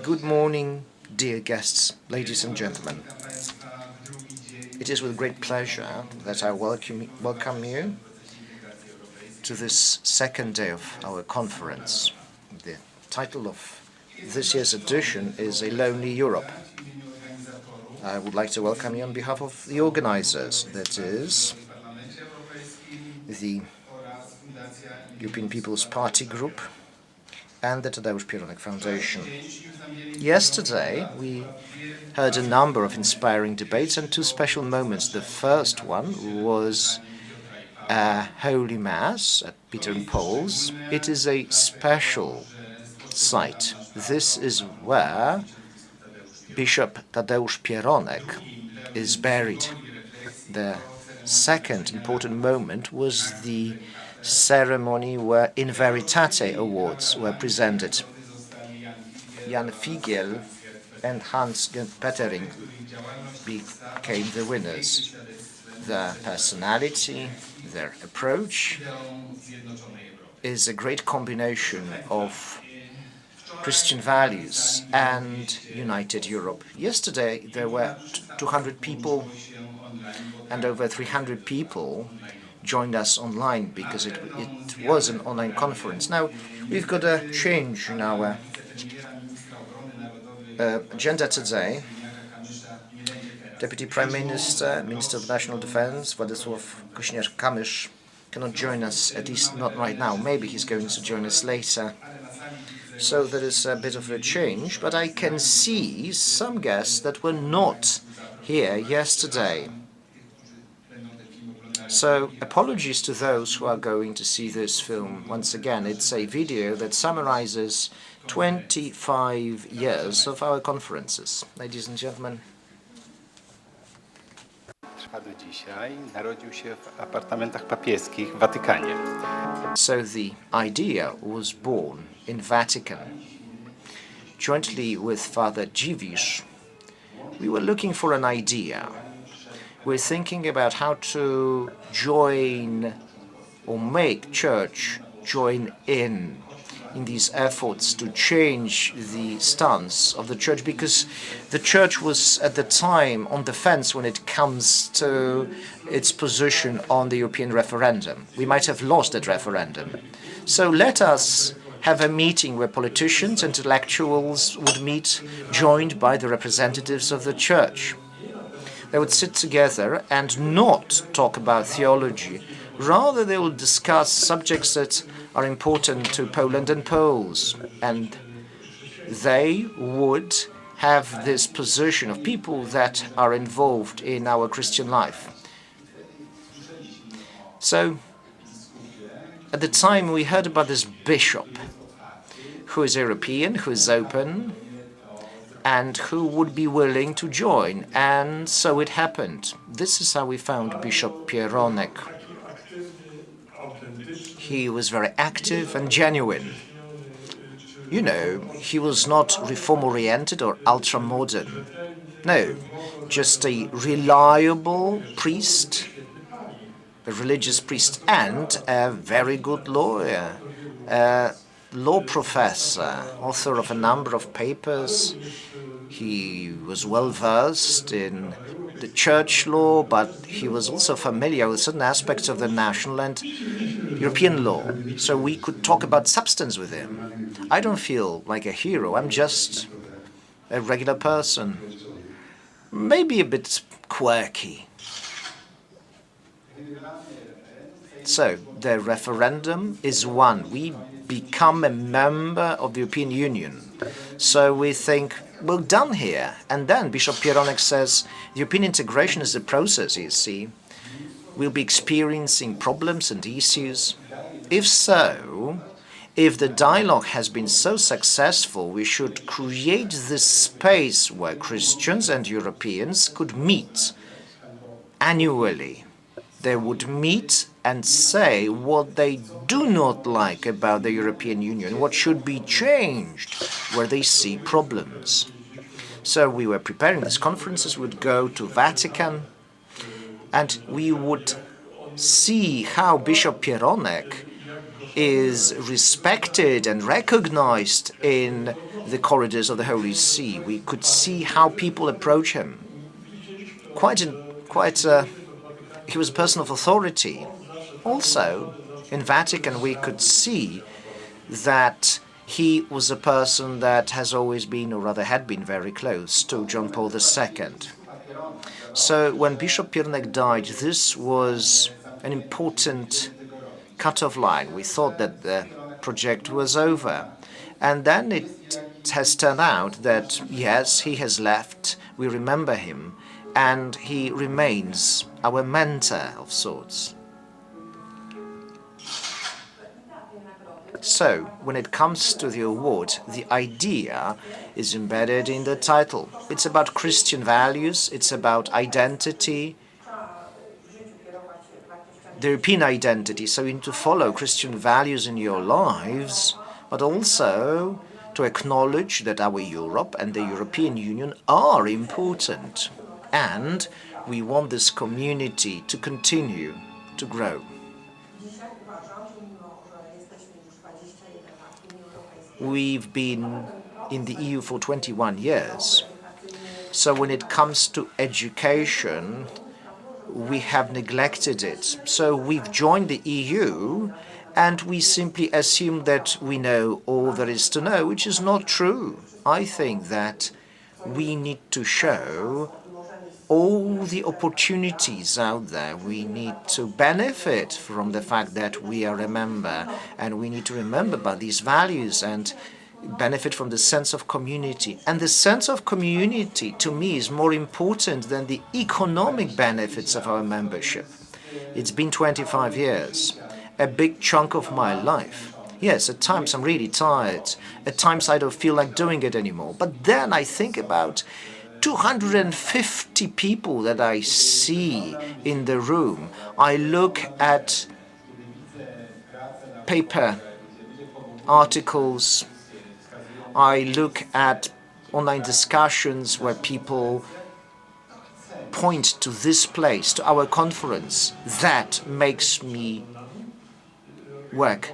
Good morning, dear guests, ladies and gentlemen. It is with great pleasure that I welcome you to this second day of our conference. The title of this year's edition is A Lonely Europe. I would like to welcome you on behalf of the organizers, that is, the European People's Party Group and the Tadeusz Pieronek Foundation. Yesterday, we heard a number of inspiring debates and two special moments. The first one was a Holy Mass at Peter and Paul's. It is a special site. This is where Bishop Tadeusz Pieronek is buried. The second important moment was the ceremony where In Veritate awards were presented. Jan Figiel and Hans Petering became the winners. Their personality, their approach is a great combination of Christian values and united Europe. Yesterday there were 200 people and over 300 people joined us online because it was an online conference. Now, we've got a change in our agenda today. Deputy Prime Minister, Minister of National Defense, Władysław Kosiniak-Kamysz, cannot join us, at least not right now. Maybe he's going to join us later. So there is a bit of a change, but I can see some guests that were not here yesterday. So, apologies to those who are going to see this film. Once again, it's a video that summarizes 25 years of our conferences. Ladies and gentlemen. Trwa do dzisiaj. Narodził się w apartamentach papieskich w Watykanie. So the idea was born in Vatican. Jointly with Father Dziwisz, we were looking for an idea. We're thinking about how to join or make church join in these efforts to change the stance of the church, because the church was at the time on the fence when it comes to its position on the European referendum. We might have lost that referendum. So let us have a meeting where politicians, intellectuals would meet, joined by the representatives of the church. They would sit together and not talk about theology. Rather, they will discuss subjects that are important to Poland and Poles. And they would have this position of people that are involved in our Christian life. So, at the time, we heard about this bishop who is European, who is open, and who would be willing to join. And so it happened. This is how we found Bishop Pieronek. He was very active and genuine. You know, he was not reform-oriented or ultra-modern. No, just a reliable priest, a religious priest, and a very good lawyer, a law professor, author of a number of papers. He was well-versed in the church law, but he was also familiar with certain aspects of the national and European law. So we could talk about substance with him. I don't feel like a hero. I'm just a regular person. Maybe a bit quirky. So the referendum is won. We become a member of the European Union. So we think, well, done here. And then Bishop Pieronek says, European integration is a process, you see. We'll be experiencing problems and issues. If so, if the dialogue has been so successful, we should create this space where Christians and Europeans could meet annually. They would meet and say what they do not like about the European Union, what should be changed, where they see problems. So we were preparing these conferences, we would go to Vatican, and we would see how Bishop Pieronek is respected and recognized in the corridors of the Holy See. We could see how people approach him. He was a person of authority. Also, in Vatican, we could see that he was a person that has always been, or rather had been, very close to John Paul II. So when Bishop Pieronek died, this was an important cut-off line. We thought that the project was over. And then it has turned out that, yes, he has left, we remember him, and he remains our mentor of sorts. So, when it comes to the award, the idea is embedded in the title. It's about Christian values, it's about identity, the European identity. So you need to follow Christian values in your lives, but also to acknowledge that our Europe and the European Union are important. And we want this community to continue to grow. We've been in the EU for 21 years. So when it comes to education, we have neglected it. So we've joined the EU and we simply assume that we know all there is to know, which is not true. I think that we need to show all the opportunities out there. We need to benefit from the fact that we are a member, and we need to remember about these values and benefit from the sense of community. And the sense of community, to me, is more important than the economic benefits of our membership. It's been 25 years, a big chunk of my life. Yes, at times I'm really tired. At times I don't feel like doing it anymore. But then I think about 250 people that I see in the room. I look at paper articles. I look at online discussions where people point to this place, to our conference. That makes me work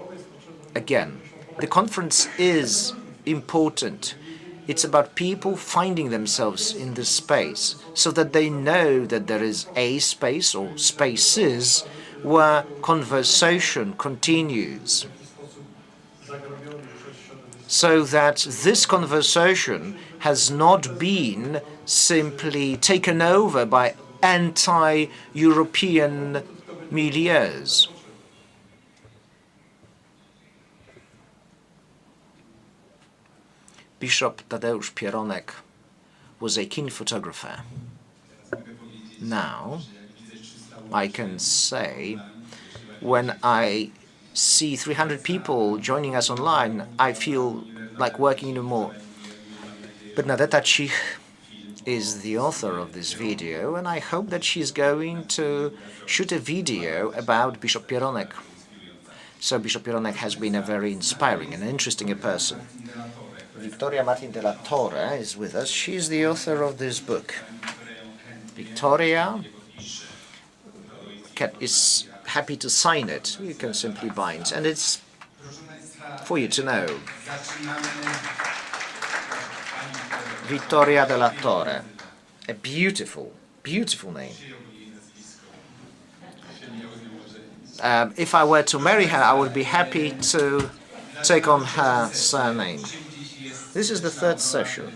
again. The conference is important. It's about people finding themselves in this space so that they know that there is a space or spaces where conversation continues. So that this conversation has not been simply taken over by anti-European milieus. Bishop Tadeusz Pieronek was a keen photographer. Now, I can say, when I see 300 people joining us online, I feel like working even more. But Natalia is the author of this video, and I hope that she's going to shoot a video about Bishop Pieronek. So Bishop Pieronek has been a very inspiring and interesting person. Victoria Martin de la Torre is with us. She's the author of this book. Victoria is happy to sign it. You can simply bind it. And it's for you to know. Victoria de la Torre. A beautiful, beautiful name. If I were to marry her, I would be happy to take on her surname. This is the third session.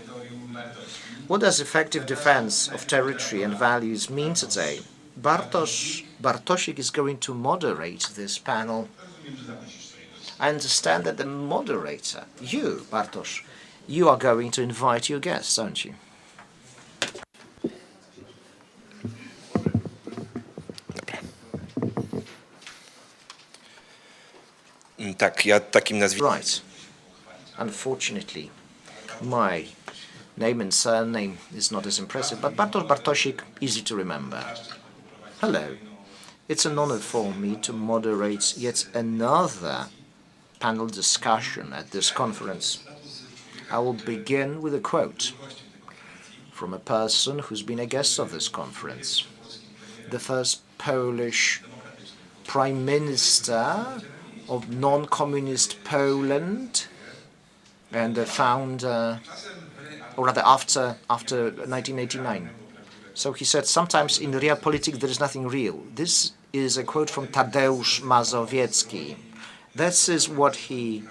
What does effective defense of territory and values mean today? Bartosik is going to moderate this panel. I understand that the moderator, you, Bartosz, you are going to invite your guests, aren't you? Tak, ja takim nazwiskiem. Right. Unfortunately, my name and surname is not as impressive, but Bartosik, easy to remember. Hello. It's an honor for me to moderate yet another panel discussion at this conference. I will begin with a quote from a person who's been a guest of this conference. The first Polish Prime Minister of non-communist Poland and the founder, or rather after 1989. So he said, sometimes in real politics there is nothing real. This is a quote from Tadeusz Mazowiecki. This is what he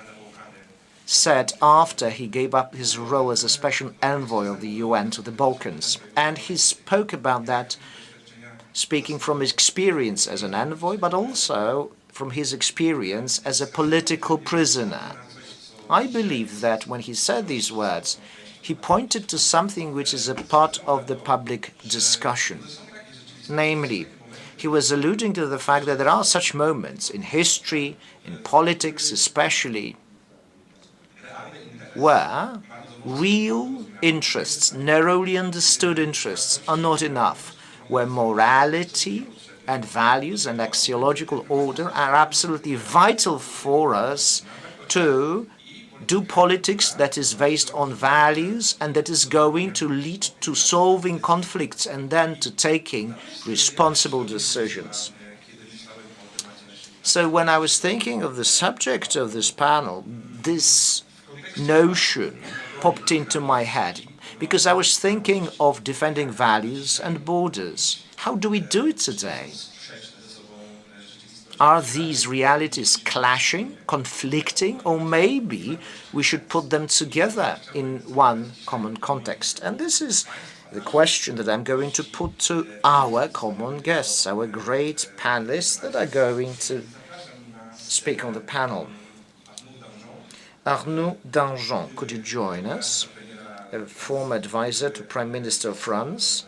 said after he gave up his role as a special envoy of the UN to the Balkans. And he spoke about that, speaking from his experience as an envoy, but also from his experience as a political prisoner. I believe that when he said these words, he pointed to something which is a part of the public discussion. Namely, he was alluding to the fact that there are such moments in history, in politics especially, where real interests, narrowly understood interests, are not enough, where morality and values and axiological order are absolutely vital for us to do politics that is based on values and that is going to lead to solving conflicts and then to taking responsible decisions. So when I was thinking of the subject of this panel, this notion popped into my head because I was thinking of defending values and borders. How do we do it today? Are these realities clashing, conflicting, or maybe we should put them together in one common context? And this is the question that I'm going to put to our common guests, our great panelists that are going to speak on the panel. Arnaud Danjean, could you join us? A former advisor to Prime Minister of France,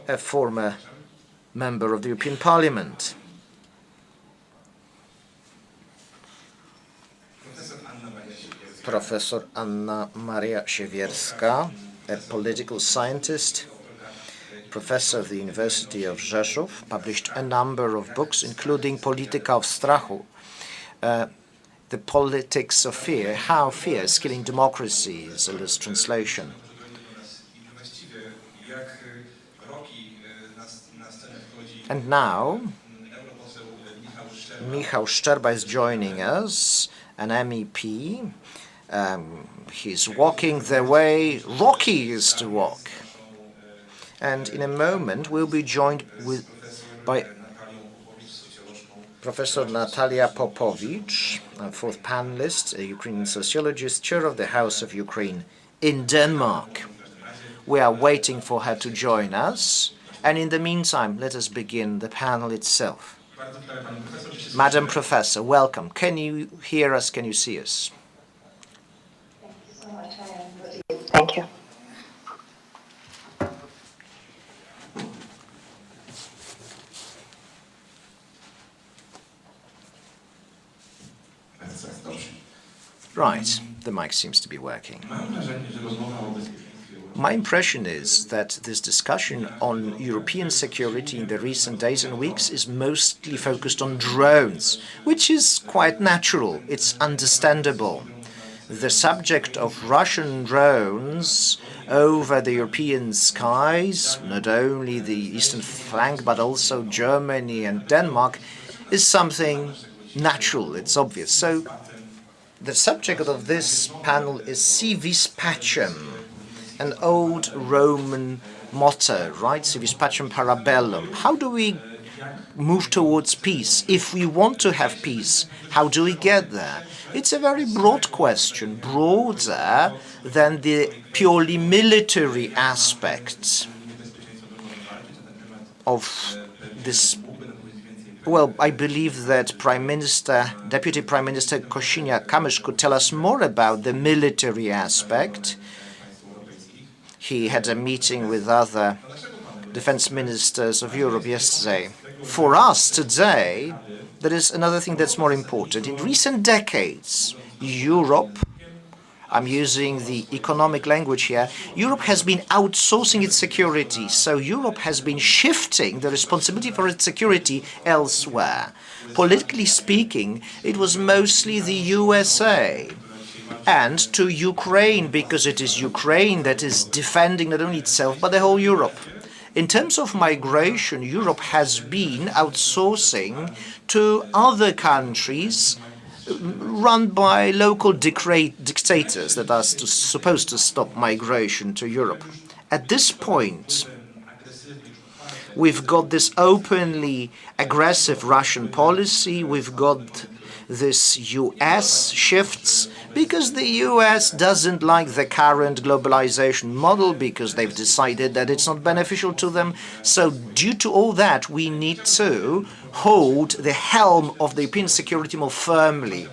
a former member of the European Parliament. Professor Maria Siewierska, a political scientist, professor of the University of Rzeszow, published a number of books, including Polityka of Strachu, The Politics of Fear, How Fear is Killing Democracy, is a loose translation. And now, Michał Szczerba is joining us, an MEP. He's walking the way Rocky used to walk. And in a moment, we'll be joined by Professor Natalia Popovych, a fourth panelist, a Ukrainian sociologist, chair of the House of Ukraine in Denmark. We are waiting for her to join us. And in the meantime, let us begin the panel itself. Madam Professor, welcome. Can you hear us? Can you see us? Thank you. Right, the mic seems to be working. My impression is that this discussion on European security in the recent days and weeks is mostly focused on drones, which is quite natural. It's understandable. The subject of Russian drones over the European skies, not only the eastern flank, but also Germany and Denmark, is something natural, it's obvious. So the subject of this panel is Si vis pacem, an old Roman motto, right? Si vis pacem para bellum. How do we move towards peace? If we want to have peace, how do we get there? It's a very broad question, broader than the purely military aspects of this. Well, I believe that Deputy Prime Minister Kosiniak-Kamysz could tell us more about the military aspect. He had a meeting with other defense ministers of Europe yesterday. For us today, there is another thing that's more important. In recent decades, Europe, I'm using the economic language here, Europe has been outsourcing its security. So Europe has been shifting the responsibility for its security elsewhere. Politically speaking, it was mostly the USA and to Ukraine, because it is Ukraine that is defending not only itself, but the whole Europe. In terms of migration, Europe has been outsourcing to other countries run by local dictators that are supposed to stop migration to Europe. At this point, we've got this openly aggressive Russian policy, we've got this US shifts, because the US doesn't like the current globalization model, because they've decided that it's not beneficial to them. So due to all that, we need to hold the helm of the European security more firmly.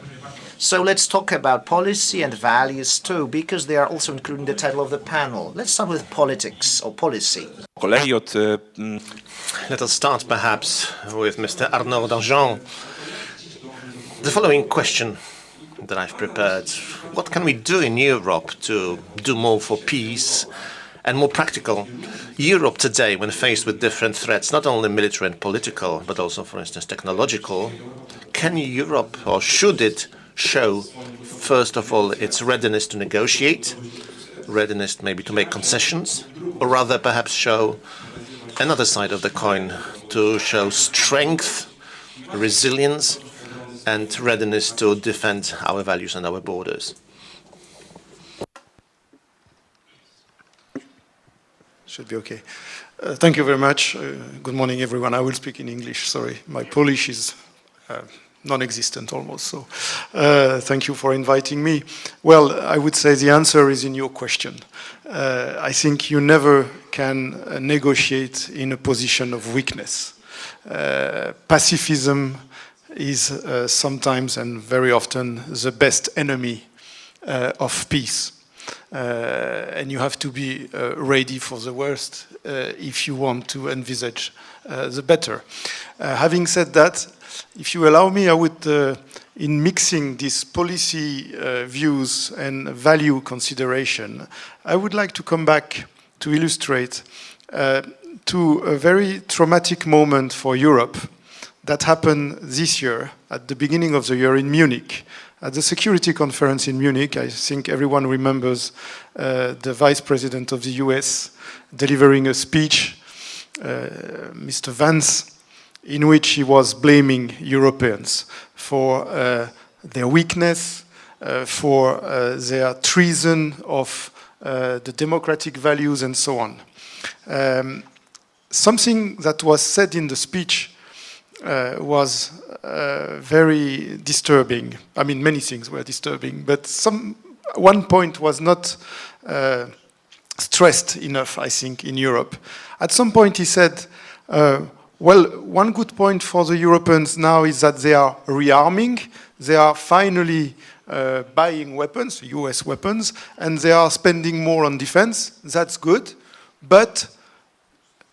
So let's talk about policy and values too, because they are also included in the title of the panel. Let's start with politics or policy. Let us start perhaps with Mr. Arnaud Danjean. The following question that I've prepared: what can we do in Europe to do more for peace and more practical? Europe today, when faced with different threats, not only military and political, but also, for instance, technological, can Europe, or should it, show, first of all, its readiness to negotiate, readiness maybe to make concessions, or rather perhaps show another side of the coin, to show strength, resilience, and readiness to defend our values and our borders? Should be okay. Thank you very much. Good morning, everyone. I will speak in English. Sorry, my Polish is non-existent almost. So thank you for inviting me. Well, I would say the answer is in your question. I think you never can negotiate in a position of weakness. Pacifism is sometimes and very often the best enemy of peace. And you have to be ready for the worst if you want to envisage the better. Having said that, if you allow me, I would, in mixing these policy views and value consideration, I would like to come back to illustrate to a very traumatic moment for Europe that happened this year, at the beginning of the year in Munich. At the security conference in Munich, I think everyone remembers the Vice President of the US delivering a speech, Mr. Vance, in which he was blaming Europeans for their weakness, for their treason of the democratic values and so on. Something that was said in the speech was very disturbing. I mean, many things were disturbing, but one point was not stressed enough, I think, in Europe. At some point he said, well, one good point for the Europeans now is that they are rearming, they are finally buying weapons, US weapons, and they are spending more on defense. That's good, but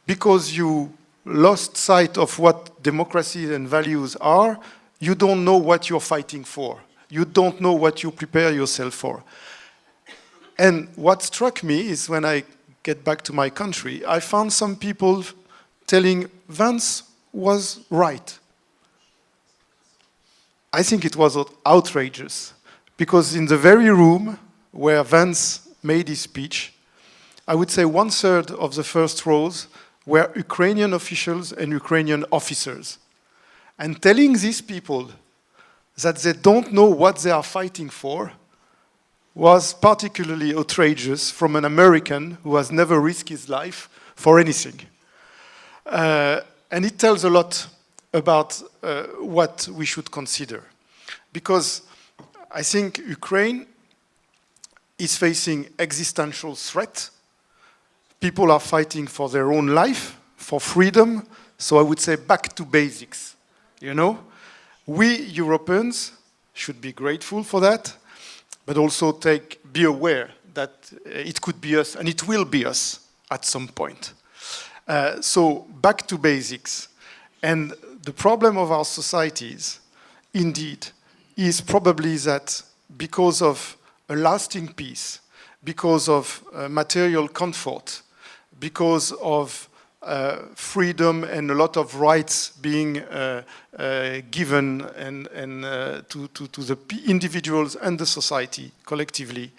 because you lost sight of what democracy and values are, you don't know what you're fighting for. You don't know what you prepare yourself for. And what struck me is when I get back to my country, I found some people telling Vance was right. I think it was outrageous, because in the very room where Vance made his speech, I would say 1/3 of the first rows were Ukrainian officials and Ukrainian officers. And telling these people that they don't know what they are fighting for was particularly outrageous from an American who has never risked his life for anything. And it tells a lot about what we should consider. Because I think Ukraine is facing existential threat. People are fighting for their own life, for freedom. So I would say back to basics. You know, we Europeans should be grateful for that, but also be aware that it could be us, and it will be us at some point. So back to basics. And the problem of our societies, indeed, is probably that because of a lasting peace, because of material comfort, because of freedom and a lot of rights being given to the individuals and the society collectively,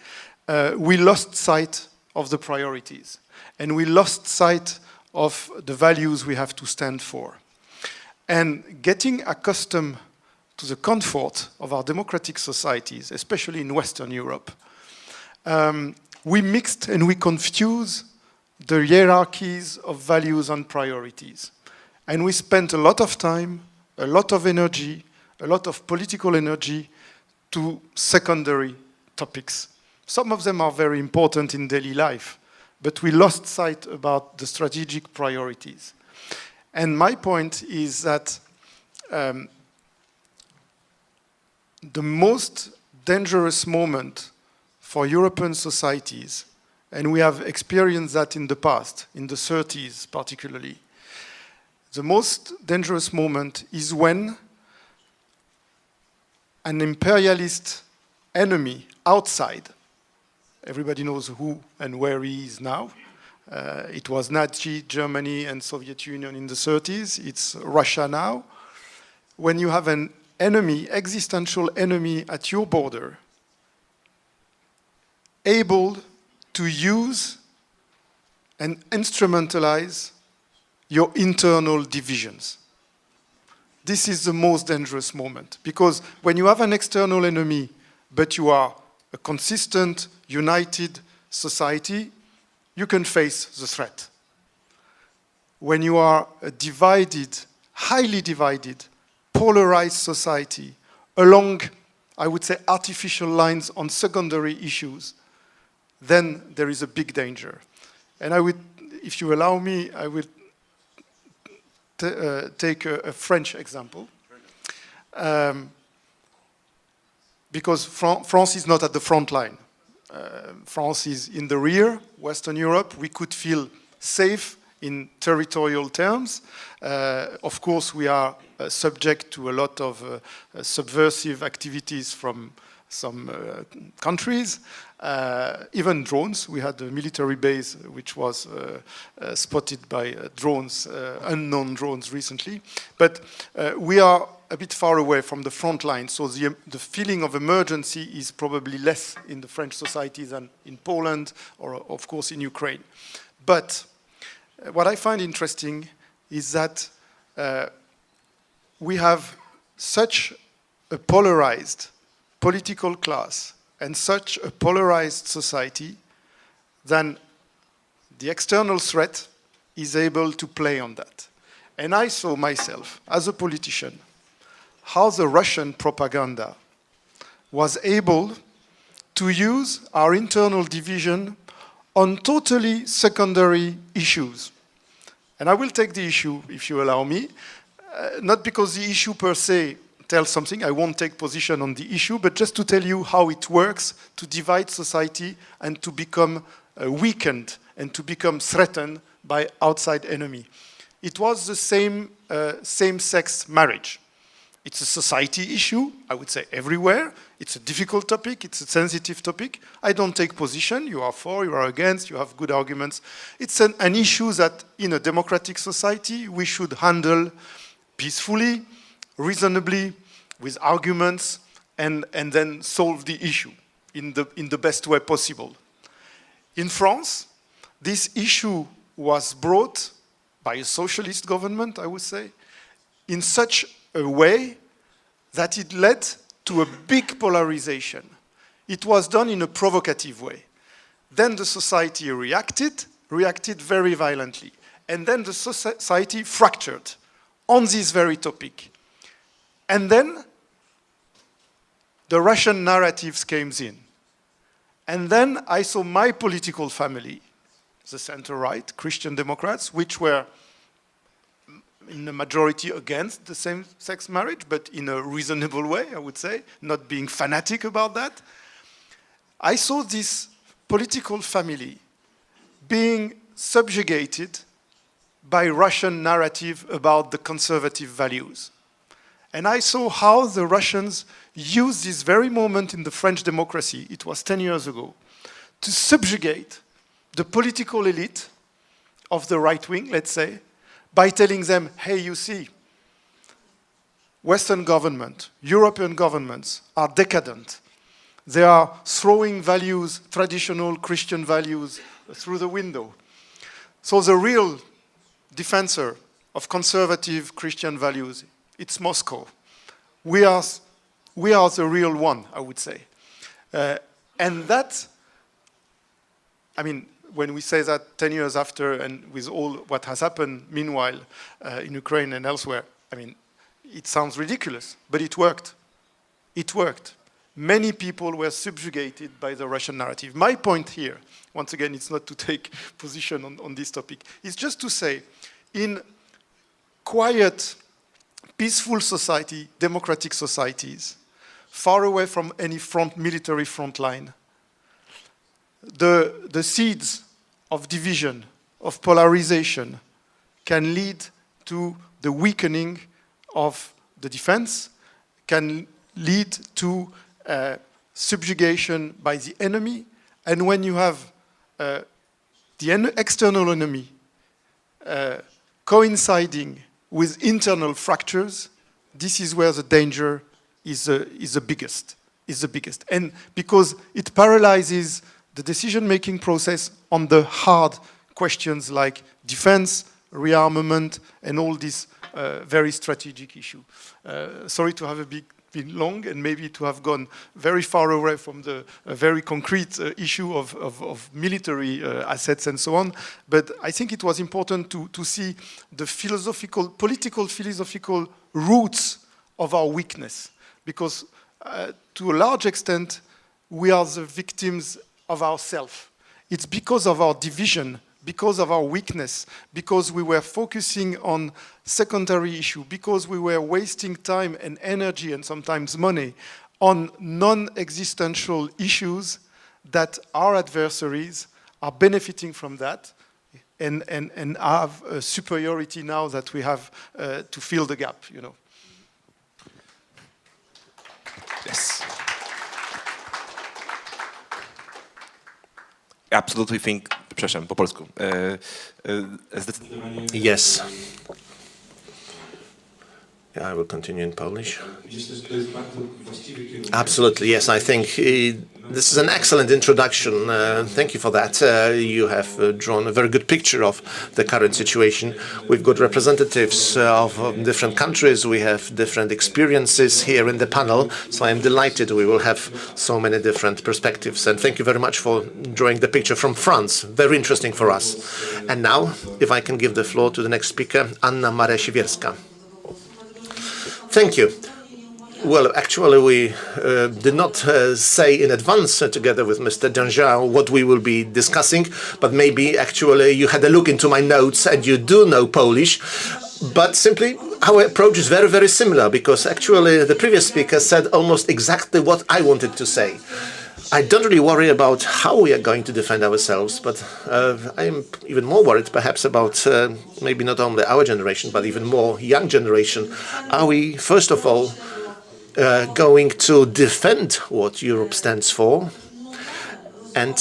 we lost sight of the priorities. And we lost sight of the values we have to stand for. And getting accustomed to the comfort of our democratic societies, especially in Western Europe, we mixed and we confused the hierarchies of values and priorities. And we spent a lot of time, a lot of energy, a lot of political energy to secondary topics. Some of them are very important in daily life, but we lost sight about the strategic priorities. And my point is that the most dangerous moment for European societies, and we have experienced that in the past, in the 30s particularly, the most dangerous moment is when an imperialist enemy outside, everybody knows who and where he is now. It was Nazi Germany and Soviet Union in the 30s. It's Russia now. When you have an enemy, existential enemy at your border, able to use and instrumentalize your internal divisions. This is the most dangerous moment, because when you have an external enemy, but you are a consistent, united society, you can face the threat. When you are a divided, highly divided, polarized society along, I would say, artificial lines on secondary issues, then there is a big danger. And I would, if you allow me, I would take a French example. Because France is not at the front line. France is in the rear, Western Europe. We could feel safe in territorial terms. Of course, we are subject to a lot of subversive activities from some countries, even drones. We had a military base which was spotted by drones, unknown drones recently. But we are a bit far away from the front line, so the feeling of emergency is probably less in the French society than in Poland or, of course, in Ukraine. But what I find interesting is that we have such a polarized political class and such a polarized society, then the external threat is able to play on that. And I saw myself, as a politician, how the Russian propaganda was able to use our internal division on totally secondary issues. And I will take the issue, if you allow me, not because the issue per se tells something, I won't take position on the issue, but just to tell you how it works to divide society and to become weakened and to become threatened by outside enemy. It was the same same-sex marriage. It's a society issue, I would say everywhere. It's a difficult topic, it's a sensitive topic. I don't take position, you are for, you are against, you have good arguments. It's an issue that in a democratic society we should handle peacefully, reasonably, with arguments, and then solve the issue in the best way possible. In France, this issue was brought by a socialist government, I would say, in such a way that it led to a big polarization. It was done in a provocative way. Then the society reacted very violently. And then the society fractured on this very topic. And then the Russian narratives came in. And then I saw my political family, the center-right, Christian Democrats, which were in the majority against the same-sex marriage, but in a reasonable way, I would say, not being fanatic about that. I saw this political family being subjugated by Russian narrative about the conservative values. And I saw how the Russians used this very moment in the French democracy, it was 10 years ago, to subjugate the political elite of the right wing, let's say, by telling them, hey, you see, Western government, European governments are decadent. They are throwing values, traditional Christian values, through the window. So the real defensor of conservative Christian values, it's Moscow. we are the real one, I would say. And that, I mean, when we say that 10 years after and with all what has happened meanwhile in Ukraine and elsewhere, I mean, it sounds ridiculous, but it worked. It worked. Many people were subjugated by the Russian narrative. My point here, once again, it's not to take position on this topic, it's just to say, in quiet, peaceful society, democratic societies, far away from any military front line, the seeds of division, of polarization, can lead to the weakening of the defense, can lead to subjugation by the enemy, and when you have the external enemy coinciding with internal fractures, this is where the danger is the biggest. And because it paralyzes the decision-making process on the hard questions like defense, rearmament, and all these very strategic issues. Sorry to have been long and maybe to have gone very far away from the very concrete issue of military assets and so on, but I think it was important to see the political philosophical roots of our weakness, because to a large extent we are the victims of ourselves. It's because of our division, because of our weakness, because we were focusing on secondary issues, because we were wasting time and energy and sometimes money on non-existential issues, that our adversaries are benefiting from that and have a superiority now that we have to fill the gap, you know. Yes. Absolutely think, przepraszam, po polsku. Yes. Yeah, I will continue in Polish. Absolutely, yes. I think this is an excellent introduction. Thank you for that. You have drawn a very good picture of the current situation. We've got representatives of different countries. We have different experiences here in the panel. So I'm delighted we will have so many different perspectives. And thank you very much for drawing the picture from France. Very interesting for us. And now, if I can give the floor to the next speaker, Maria Siewierska. Thank you. Well, actually, we did not say in advance together with Mr. Danjean what we will be discussing, but maybe actually you had a look into my notes and you do know Polish. But simply, our approach is very, very similar, because actually the previous speaker said almost exactly what I wanted to say. I don't really worry about how we are going to defend ourselves, but I'm even more worried perhaps about maybe not only our generation, but even more young generation. Are we, first of all, going to defend what Europe stands for? And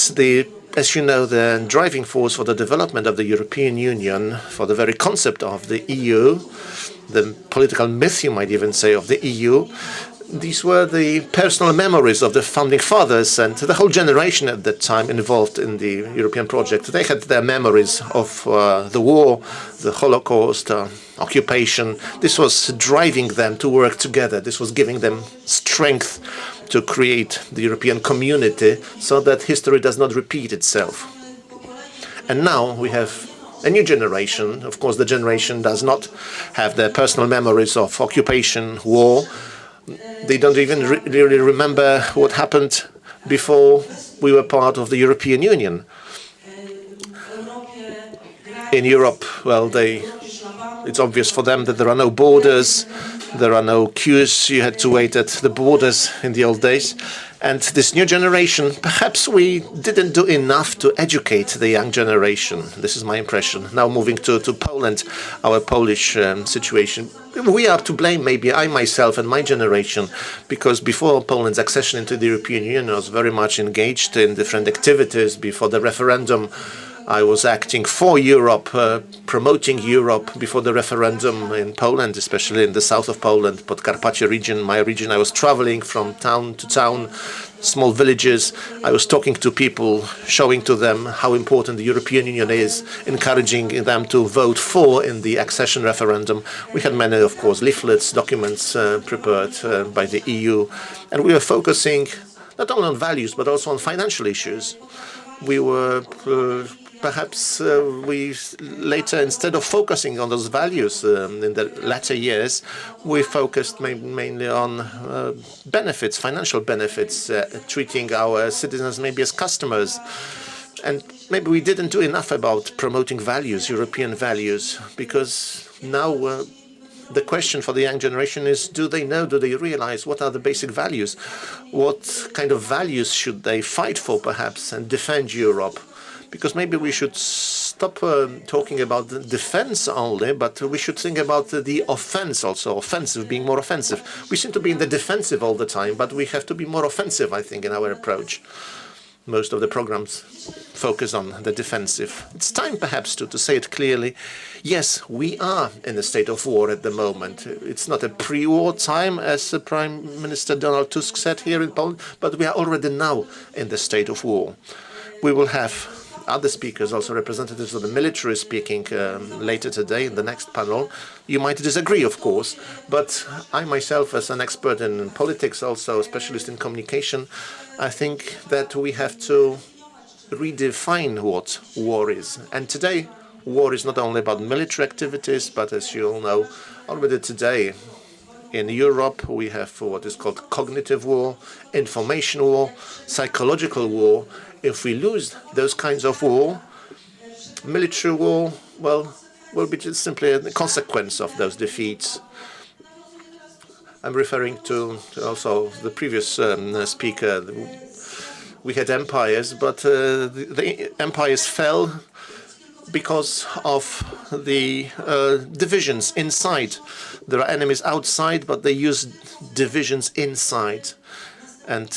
as you know, the driving force for the development of the European Union, for the very concept of the EU, the political myth, you might even say, of the EU, these were the personal memories of the founding fathers and the whole generation at that time involved in the European project. They had their memories of the war, the Holocaust, occupation. This was driving them to work together. This was giving them strength to create the European community so that history does not repeat itself. And now we have a new generation. Of course, the generation does not have their personal memories of occupation, war. They don't even really remember what happened before we were part of the European Union. In Europe, well, it's obvious for them that there are no borders, there are no queues. You had to wait at the borders in the old days. And this new generation, perhaps we didn't do enough to educate the young generation. This is my impression. Now moving to Poland, our Polish situation. We are to blame, maybe I myself and my generation, because before Poland's accession into the European Union, I was very much engaged in different activities. Before the referendum, I was acting for Europe, promoting Europe before the referendum in Poland, especially in the south of Poland, Podkarpacie region, my region. I was traveling from town to town, small villages. I was talking to people, showing to them how important the European Union is, encouraging them to vote for in the accession referendum. We had many, of course, leaflets, documents prepared by the EU, and we were focusing not only on values, but also on financial issues. We were perhaps we later, instead of focusing on those values in the latter years, we focused mainly on benefits, financial benefits, treating our citizens maybe as customers. And maybe we didn't do enough about promoting values, European values, because now the question for the young generation is, do they know, do they realize what are the basic values? What kind of values should they fight for, perhaps, and defend Europe? Because maybe we should stop talking about the defense only, but we should think about the offense also, offensive, being more offensive. We seem to be in the defensive all the time, but we have to be more offensive, I think, in our approach. Most of the programs focus on the defensive. It's time, perhaps, to say it clearly. Yes, we are in a state of war at the moment. It's not a pre-war time, as Prime Minister Donald Tusk said here in Poland, but we are already now in the state of war. We will have other speakers, also representatives of the military, speaking later today in the next panel. You might disagree, of course, but I myself, as an expert in politics, also a specialist in communication, I think that we have to redefine what war is. And today, war is not only about military activities, but as you all know, already today in Europe, we have what is called cognitive war, information war, psychological war. If we lose those kinds of war, military war, well, will be just simply a consequence of those defeats. I'm referring to also the previous speaker. We had empires, but the empires fell because of the divisions inside. There are enemies outside, but they use divisions inside. And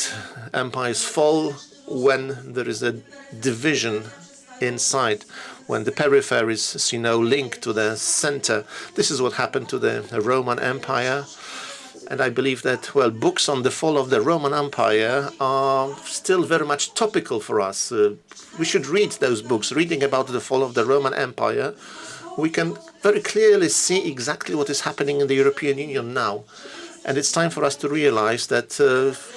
empires fall when there is a division inside, when the peripheries see no link to the center. This is what happened to the Roman Empire. And I believe that, well, books on the fall of the Roman Empire are still very much topical for us. We should read those books. Reading about the fall of the Roman Empire, we can very clearly see exactly what is happening in the European Union now. And it's time for us to realize that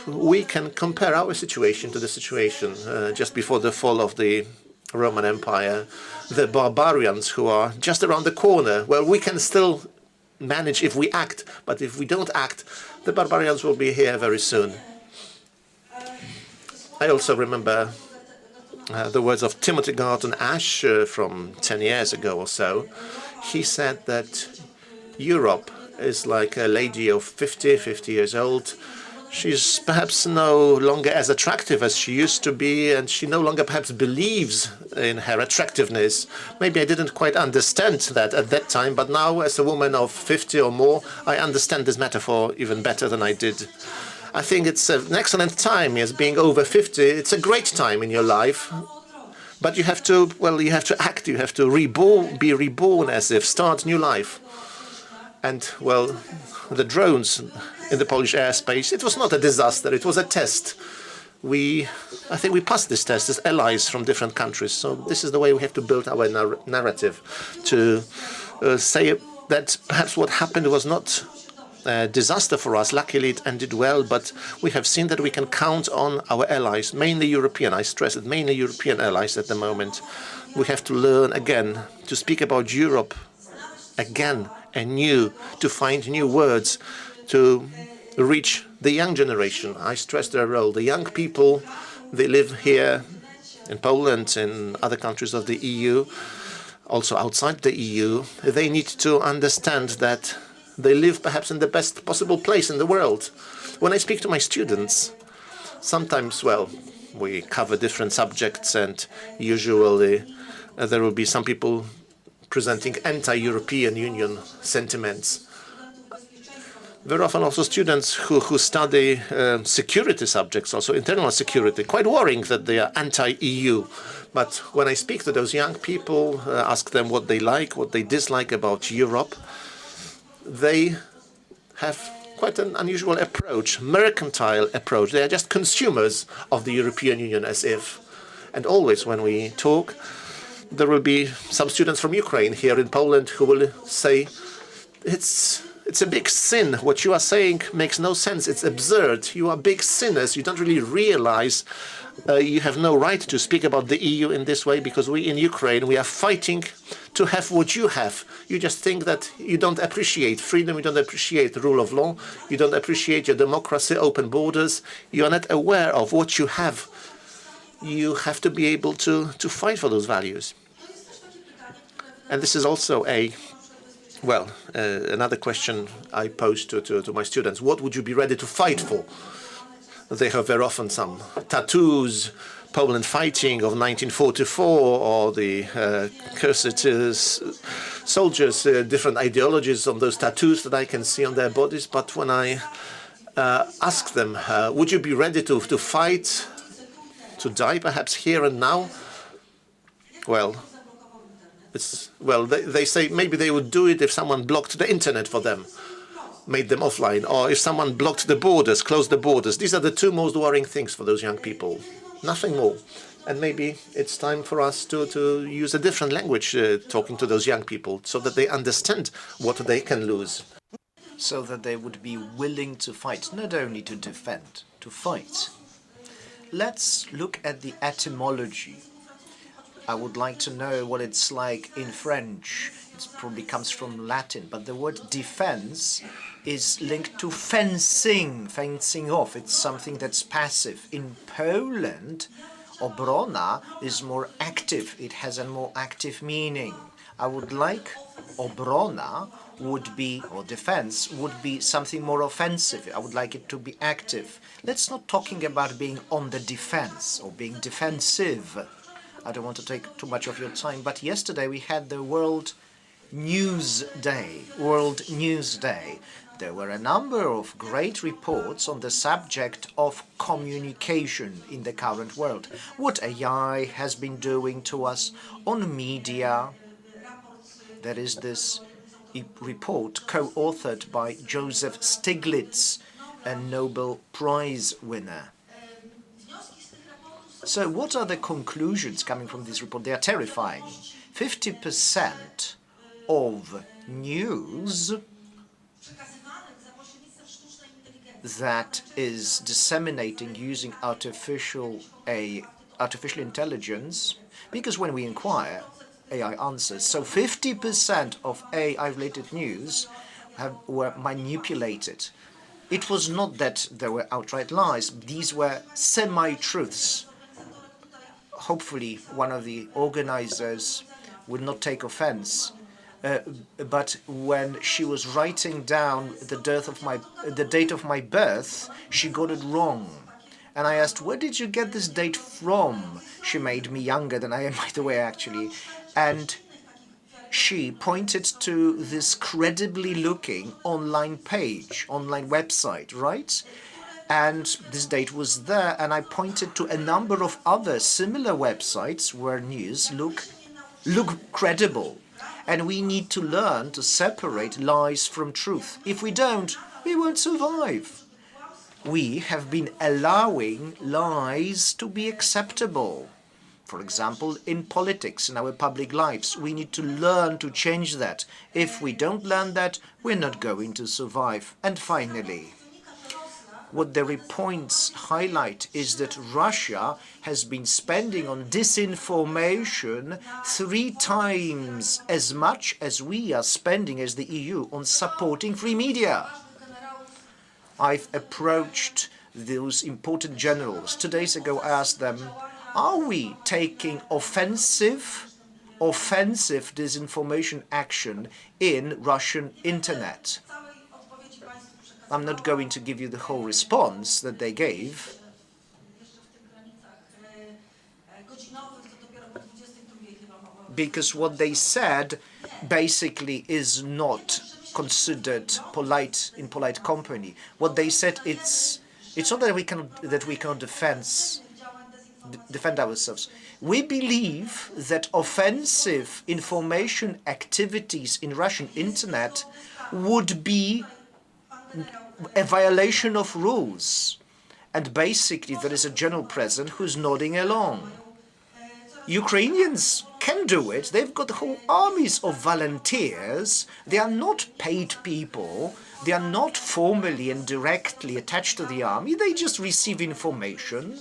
we can compare our situation to the situation just before the fall of the Roman Empire. The barbarians who are just around the corner, well, we can still manage if we act, but if we don't act, the barbarians will be here very soon. I also remember the words of Timothy Garton Ash from 10 years ago or so. He said that Europe is like a lady of 50 years old. She's perhaps no longer as attractive as she used to be, and she no longer perhaps believes in her attractiveness. Maybe I didn't quite understand that at that time, but now as a woman of 50 or more, I understand this metaphor even better than I did. I think it's an excellent time, yes, being over 50. It's a great time in your life. But you have to, well, you have to act, you have to be reborn as if, start new life. And, well, the drones in the Polish airspace, it was not a disaster, it was a test. I think we passed this test as allies from different countries. So this is the way we have to build our narrative, to say that perhaps what happened was not a disaster for us. Luckily, it ended well, but we have seen that we can count on our allies, mainly European. I stress it, mainly European allies at the moment. We have to learn again to speak about Europe again anew, to find new words, to reach the young generation. I stress their role. The young people, they live here in Poland, in other countries of the EU, also outside the EU. They need to understand that they live perhaps in the best possible place in the world. When I speak to my students, sometimes, well, we cover different subjects, and usually there will be some people presenting anti-European Union sentiments. Very often also students who study security subjects, also internal security, quite worrying that they are anti-EU. But when I speak to those young people, ask them what they like, what they dislike about Europe, they have quite an unusual approach, mercantile approach. They are just consumers of the European Union, as if. And always when we talk, there will be some students from Ukraine here in Poland who will say, it's a big sin. What you are saying makes no sense. It's absurd. You are big sinners. You don't really realize you have no right to speak about the EU in this way, because we in Ukraine, we are fighting to have what you have. You just think that you don't appreciate freedom, you don't appreciate the rule of law, you don't appreciate your democracy, open borders. You are not aware of what you have. You have to be able to fight for those values. And this is also another question I pose to my students. What would you be ready to fight for? They have very often some tattoos, Poland fighting of 1944, or the cursed soldiers, different ideologies on those tattoos that I can see on their bodies. But when I ask them, would you be ready to fight, to die perhaps here and now? They say maybe they would do it if someone blocked the internet for them, made them offline, or if someone blocked the borders, closed the borders. These are the two most worrying things for those young people, nothing more. And maybe it's time for us to use a different language talking to those young people, so that they understand what they can lose. So that they would be willing to fight, not only to defend, to fight. Let's look at the etymology. I would like to know what it's like in French. It probably comes from Latin, but the word defense is linked to fencing, fencing off. It's something that's passive. In Poland, obrona is more active. It has a more active meaning. I would like obrona would be, or defense, would be something more offensive. I would like it to be active. Let's not talking about being on the defense or being defensive. I don't want to take too much of your time, but yesterday we had the World News Day. There were a number of great reports on the subject of communication in the current world. What AI has been doing to us on media. There is this report co-authored by Joseph Stiglitz, a Nobel Prize winner. So what are the conclusions coming from this report? They are terrifying. 50% of news that is disseminating using artificial intelligence, because when we inquire, AI answers. So 50% of AI-related news were manipulated. It was not that there were outright lies. These were semi-truths. Hopefully, one of the organizers would not take offense. But when she was writing down the date of my birth, she got it wrong. And I asked, where did you get this date from? She made me younger than I am, by the way, actually. And she pointed to this credibly looking online page, online website, right? And this date was there, and I pointed to a number of other similar websites where news look credible. And we need to learn to separate lies from truth. If we don't, we won't survive. We have been allowing lies to be acceptable. For example, in politics, in our public lives, we need to learn to change that. If we don't learn that, we're not going to survive. And finally, what the reports highlight is that Russia has been spending on disinformation 3 times as much as we are spending as the EU on supporting free media. I've approached those important generals. 2 days ago, I asked them, are we taking offensive disinformation action in Russian internet? I'm not going to give you the whole response that they gave. Because what they said basically is not considered polite in polite company. What they said, it's not that we cannot defend ourselves. We believe that offensive information activities in Russian internet would be a violation of rules. And basically, there is a general president who's nodding along. Ukrainians can do it. They've got whole armies of volunteers. They are not paid people. They are not formally and directly attached to the army. They just receive information.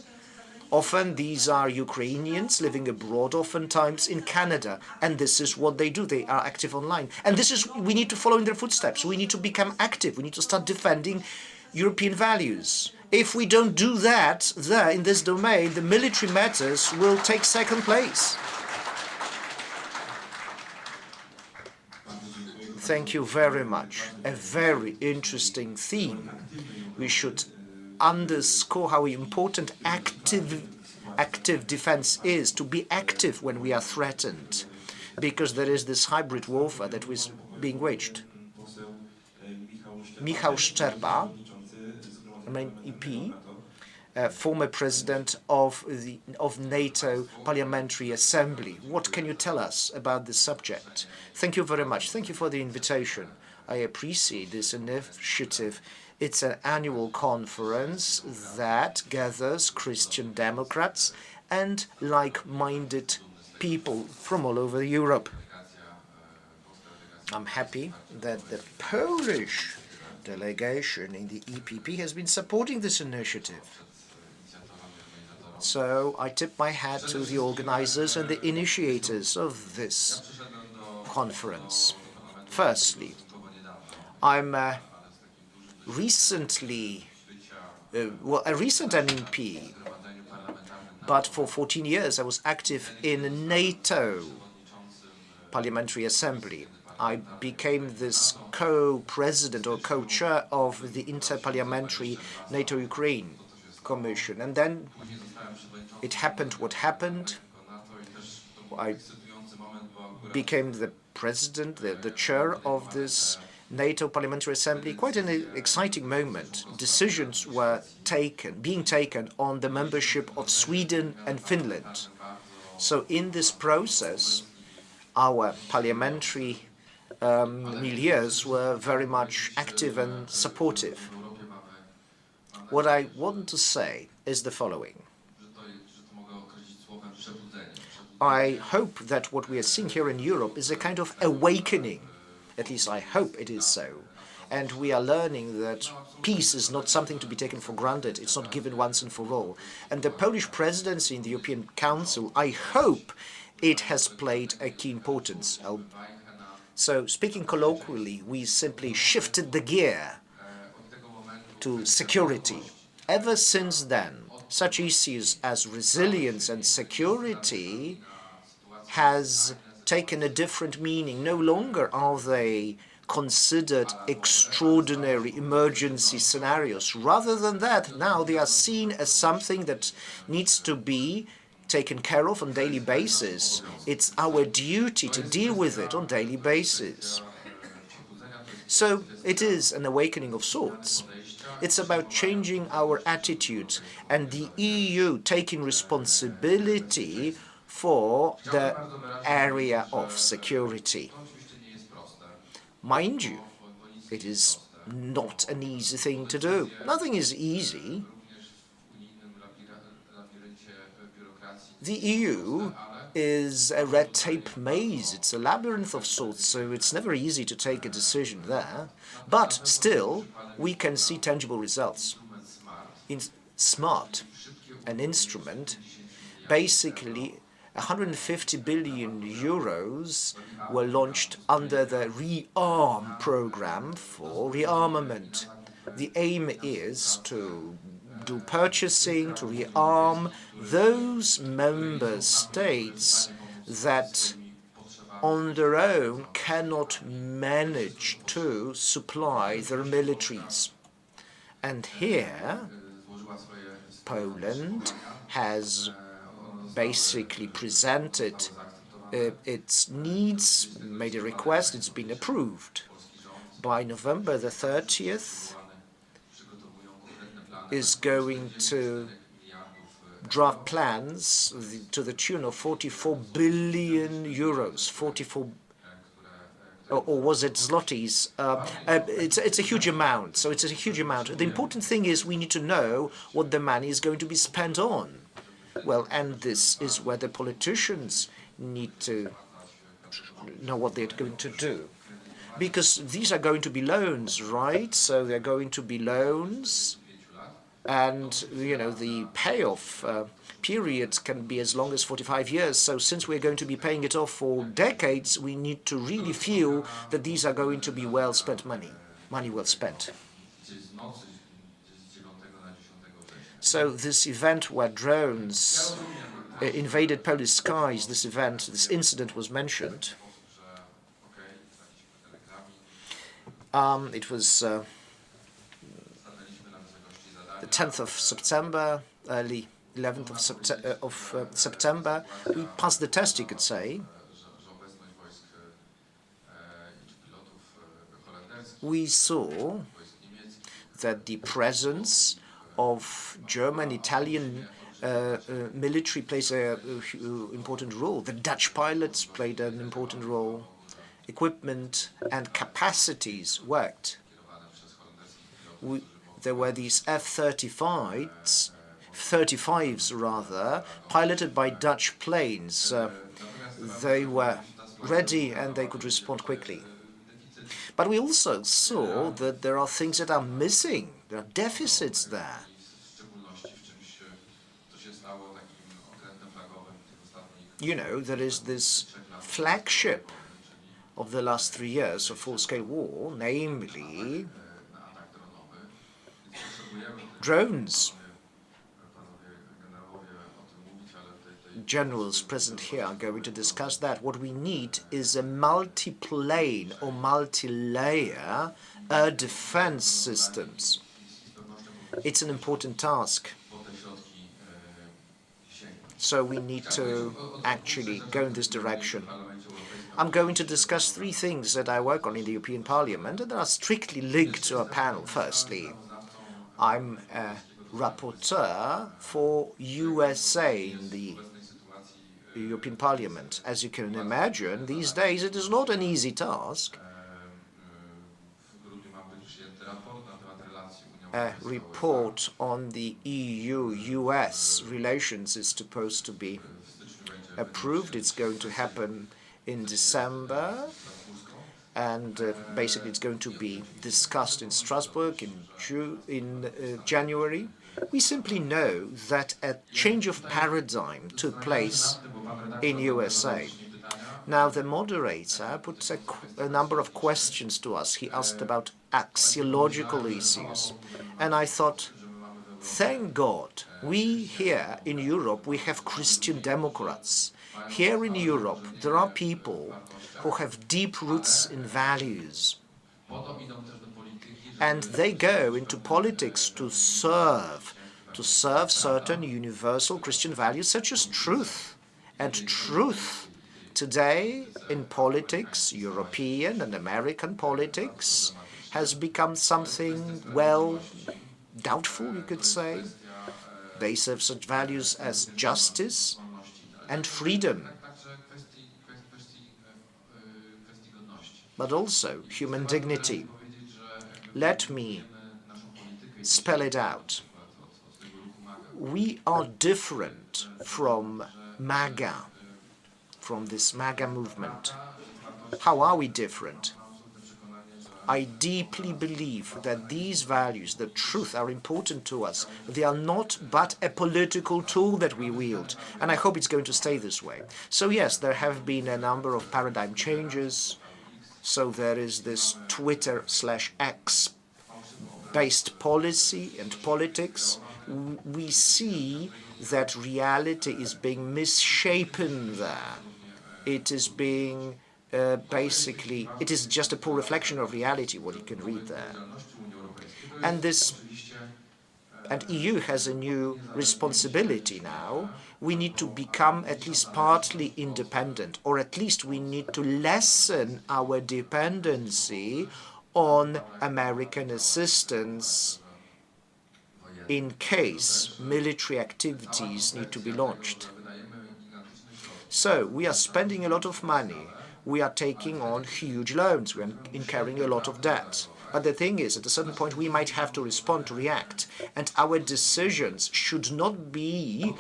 Often these are Ukrainians living abroad, oftentimes in Canada. And this is what they do. They are active online. And we need to follow in their footsteps. We need to become active. We need to start defending European values. If we don't do that there in this domain, the military matters will take second place. Thank you very much. A very interesting theme. We should underscore how important active defense is, to be active when we are threatened, because there is this hybrid warfare that is being waged. Michał Szczerba, main EP, former president of NATO Parliamentary Assembly. What can you tell us about this subject? Thank you very much. Thank you for the invitation. I appreciate this initiative. It's an annual conference that gathers Christian Democrats and like-minded people from all over Europe. I'm happy that the Polish delegation in the EPP has been supporting this initiative. So I tip my hat to the organizers and the initiators of this conference. Firstly, I'm a recent MEP, but for 14 years I was active in NATO Parliamentary Assembly. I became this co-president or co-chair of the Interparliamentary NATO-Ukraine Commission. And then it happened what happened. I became the president, the chair of this NATO Parliamentary Assembly. Quite an exciting moment. Decisions were being taken on the membership of Sweden and Finland. So in this process, our parliamentary milieus were very much active and supportive. What I want to say is the following. I hope that what we are seeing here in Europe is a kind of awakening. At least I hope it is so. And we are learning that peace is not something to be taken for granted. It's not given once and for all. And the Polish presidency in the European Council, I hope it has played a key importance. So, speaking colloquially, we simply shifted the gear to security. Ever since then, such issues as resilience and security has taken a different meaning. No longer are they considered extraordinary emergency scenarios. Rather than that, now they are seen as something that needs to be taken care of on a daily basis. It's our duty to deal with it on a daily basis. So it is an awakening of sorts. It's about changing our attitudes and the EU taking responsibility for the area of security. Mind you, it is not an easy thing to do. Nothing is easy. The EU is a red tape maze. It's a labyrinth of sorts, so it's never easy to take a decision there. But still, we can see tangible results. In SMART, an instrument, basically 150 billion euros were launched under the ReArm program for rearmament. The aim is to do purchasing, to rearm those member states that on their own cannot manage to supply their militaries. And here, Poland has basically presented its needs, made a request, it's been approved. by November the 30th, is going to draft plans to the tune of 44 billion euros, or was it zlotys? It's a huge amount, so it's a huge amount. The important thing is we need to know what the money is going to be spent on. Well, and this is where the politicians need to know what they're going to do. Because these are going to be loans, right? So they're going to be loans, and, you know, the payoff period can be as long as 45 years. So since we're going to be paying it off for decades, we need to really feel that these are going to be well spent money well spent. So this event where drones invaded Polish skies, this incident was mentioned. It was the 10th of September, early 11th of September. We passed the test, you could say. We saw that the presence of German, Italian military plays an important role. The Dutch pilots played an important role. Equipment and capacities worked. There were these F-35s, piloted by Dutch planes. They were ready and they could respond quickly. But we also saw that there are things that are missing. There are deficits there. You know, there is this flagship of the last 3 years of full-scale war, namely drones. Generals present here are going to discuss that. What we need is a multi-plane or multi-layer air defense systems. It's an important task. So we need to actually go in this direction. I'm going to discuss 3 things that I work on in the European Parliament and that are strictly linked to our panel. Firstly, I'm a rapporteur for USA in the European Parliament. As you can imagine, these days it is not an easy task. A report on the EU-US relations is supposed to be approved. It's going to happen in December, and basically it's going to be discussed in Strasbourg in January. We simply know that a change of paradigm took place in USA. Now, the moderator put a number of questions to us. He asked about axiological issues. And I thought, thank God, we here in Europe, we have Christian Democrats. Here in Europe, there are people who have deep roots in values. And they go into politics to serve certain universal Christian values such as truth. And truth today in politics, European and American politics, has become something, well, doubtful, you could say. They serve such values as justice and freedom, but also human dignity. Let me spell it out. We are different from MAGA, from this MAGA movement. How are we different? I deeply believe that these values, the truth, are important to us. They are not but a political tool that we wield, and I hope it's going to stay this way. So yes, there have been a number of paradigm changes. So there is this Twitter/X based policy and politics. We see that reality is being misshapen there. It is being basically, it is just a poor reflection of reality, what you can read there. And EU has a new responsibility now. We need to become at least partly independent, or at least we need to lessen our dependency on American assistance in case military activities need to be launched. So we are spending a lot of money. We are taking on huge loans. We are incurring a lot of debt. But the thing is, at a certain point, we might have to respond, to react. And our decisions should not be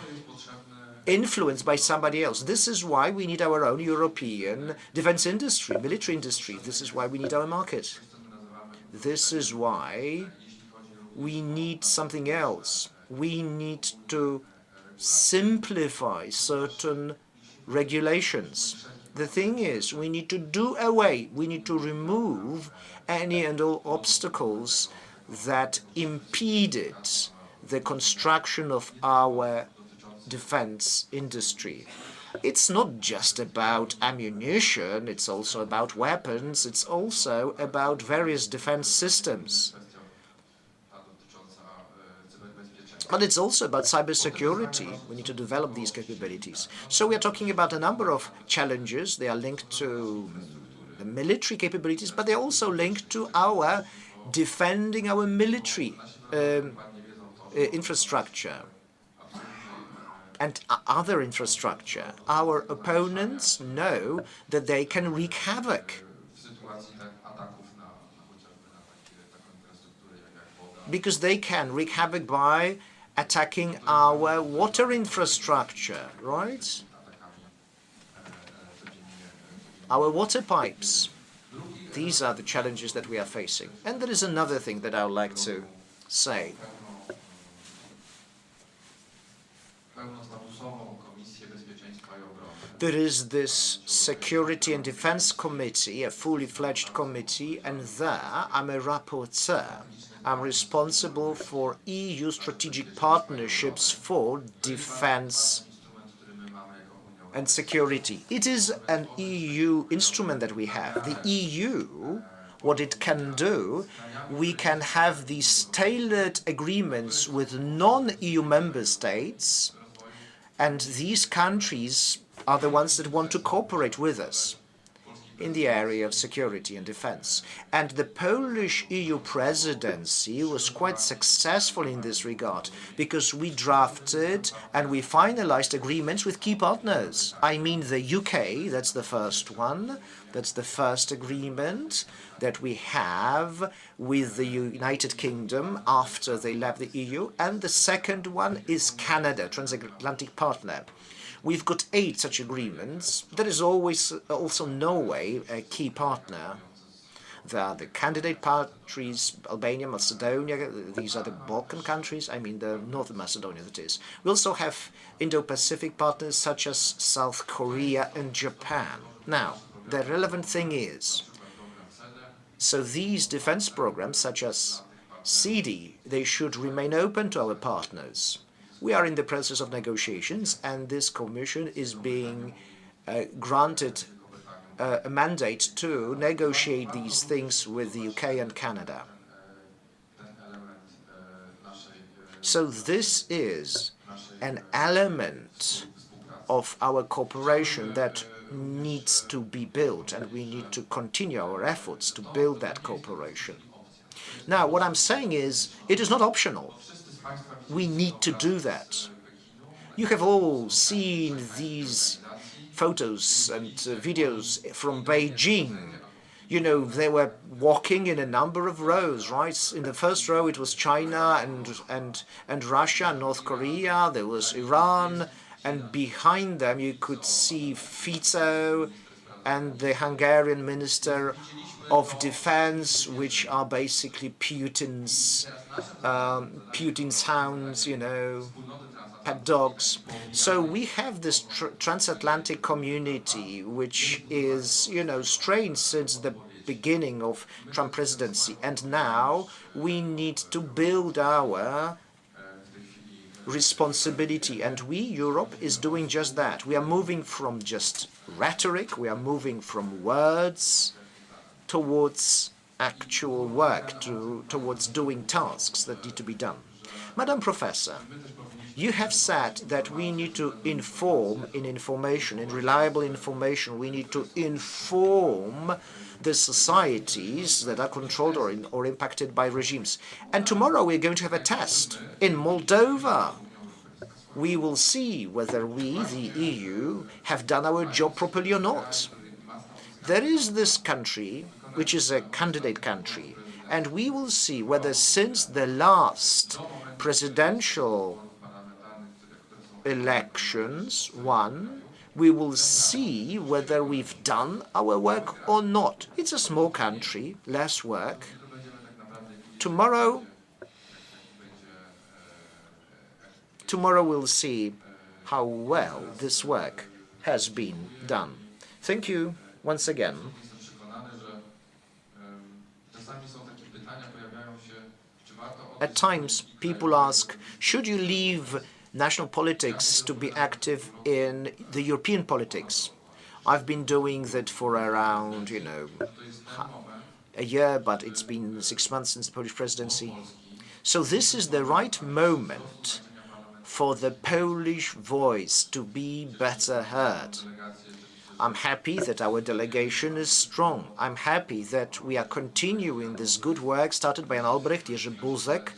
influenced by somebody else. This is why we need our own European defense industry, military industry. This is why we need our market. This is why we need something else. We need to simplify certain regulations. The thing is, we need to do away, we need to remove any and all obstacles that impeded the construction of our defense industry. It's not just about ammunition, it's also about weapons, it's also about various defense systems. But it's also about cybersecurity. We need to develop these capabilities. So we are talking about a number of challenges. They are linked to the military capabilities, but they're also linked to our defending our military infrastructure and other infrastructure. Our opponents know that they can wreak havoc. Because they can wreak havoc by attacking our water infrastructure, right? Our water pipes. These are the challenges that we are facing. And there is another thing that I would like to say. There is this Security and Defense Committee, a fully fledged committee, and there I'm a rapporteur. I'm responsible for EU strategic partnerships for defense and security. It is an EU instrument that we have. The EU, what it can do, we can have these tailored agreements with non-EU member states, and these countries are the ones that want to cooperate with us in the area of security and defense. And the Polish EU presidency was quite successful in this regard because we drafted and we finalized agreements with key partners. I mean the UK, that's the first one. That's the first agreement that we have with the United Kingdom after they left the EU. And the second one is Canada, transatlantic partner. We've got 8 such agreements. There is always also Norway, a key partner. There are the candidate countries, Albania, Macedonia. These are the Balkan countries. I mean, the Northern Macedonia, that is. We also have Indo-Pacific partners such as South Korea and Japan. Now, the relevant thing is, so these defense programs, such as CD, they should remain open to our partners. We are in the process of negotiations, and this commission is being granted a mandate to negotiate these things with the UK and Canada. So this is an element of our cooperation that needs to be built, and we need to continue our efforts to build that cooperation. Now, what I'm saying is, it is not optional. We need to do that. You have all seen these photos and videos from Beijing. You know, they were walking in a number of rows, right? In the first row, it was China and Russia, North Korea. There was Iran, and behind them, you could see Fico and the Hungarian Minister of Defense, which are basically Putin's hounds, you know, pet dogs. So we have this transatlantic community, which is, you know, strained since the beginning of Trump presidency. And now we need to build our responsibility. And we, Europe, is doing just that. We are moving from just rhetoric, we are moving from words towards actual work, towards doing tasks that need to be done. Madam Professor, you have said that we need to inform in reliable information, we need to inform the societies that are controlled or impacted by regimes. And tomorrow we're going to have a test in Moldova. We will see whether we, the EU, have done our job properly or not. There is this country, which is a candidate country, and we will see whether since the last presidential elections won, we will see whether we've done our work or not. It's a small country, less work. Tomorrow we'll see how well this work has been done. Thank you once again. At times, people ask, should you leave national politics to be active in the European politics? I've been doing that for around, a year, but it's been 6 months since the Polish presidency. So this is the right moment for the Polish voice to be better heard. I'm happy that our delegation is strong. I'm happy that we are continuing this good work started by Jan Olbrycht, Jerzy Buzek,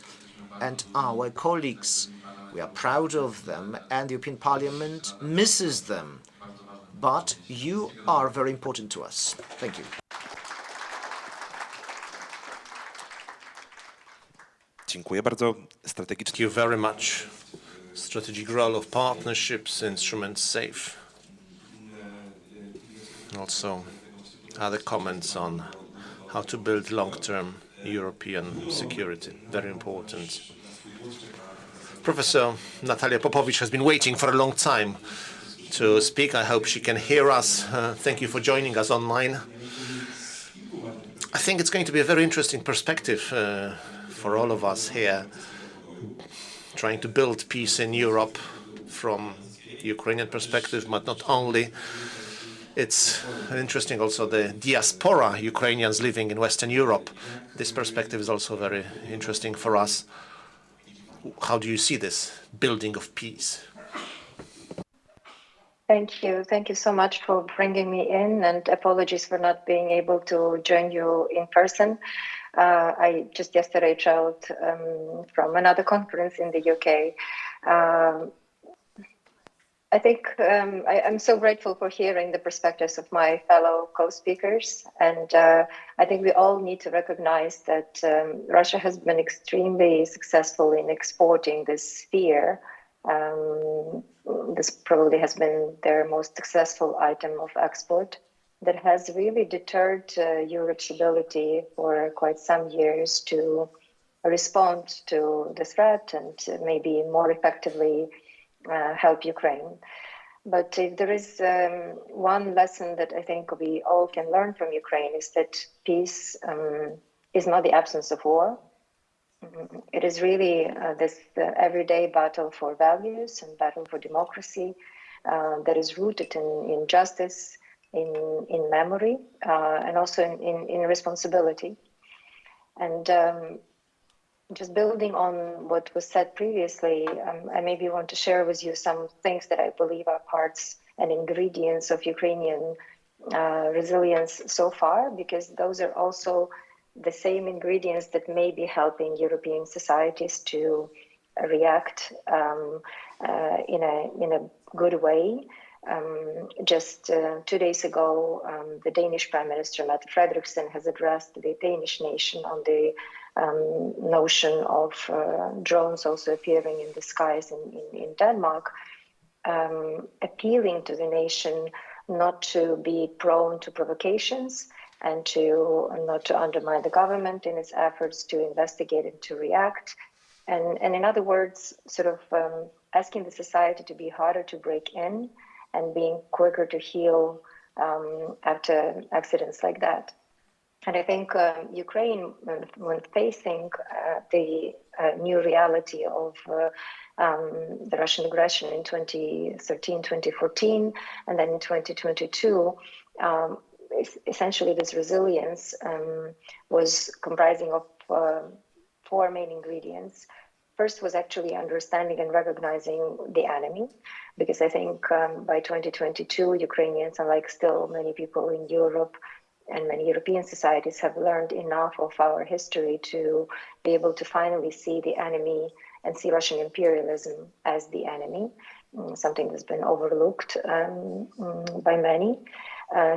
and our colleagues. We are proud of them, and the European Parliament misses them. But you are very important to us. Thank you. Dziękuję bardzo. Thank you very much. Strategic role of partnerships, instruments safe. Also, other comments on how to build long-term European security. Very important. Professor Natalia Popovych has been waiting for a long time to speak. I hope she can hear us. Thank you for joining us online. I think it's going to be a very interesting perspective for all of us here, trying to build peace in Europe from Ukrainian perspective, but not only. It's interesting also the diaspora Ukrainians living in Western Europe. This perspective is also very interesting for us. How do you see this building of peace? Thank you. Thank you so much for bringing me in, and apologies for not being able to join you in person. I just yesterday traveled from another conference in the UK. I think I'm so grateful for hearing the perspectives of my fellow co-speakers, and I think we all need to recognize that Russia has been extremely successful in exporting this fear. This probably has been their most successful item of export that has really deterred Europe's ability for quite some years to respond to the threat and maybe more effectively help Ukraine. But if there is one lesson that I think we all can learn from Ukraine is that peace is not the absence of war. It is really this everyday battle for values and battle for democracy that is rooted in justice, in memory, and also in responsibility. And just building on what was said previously, I maybe want to share with you some things that I believe are parts and ingredients of Ukrainian resilience so far, because those are also the same ingredients that may be helping European societies to react in a good way. Just 2 days ago, the Danish Prime Minister, Mette Frederiksen, has addressed the Danish nation on the notion of drones also appearing in the skies in Denmark, appealing to the nation not to be prone to provocations and not to undermine the government in its efforts to investigate and to react. And in other words, sort of asking the society to be harder to break in and being quicker to heal after accidents like that. And I think Ukraine, when facing the new reality of the Russian aggression in 2013, 2014, and then in 2022, essentially this resilience was comprising of four main ingredients. First was actually understanding and recognizing the enemy, because I think by 2022, Ukrainians, unlike still many people in Europe and many European societies, have learned enough of our history to be able to finally see the enemy and see Russian imperialism as the enemy, something that's been overlooked by many.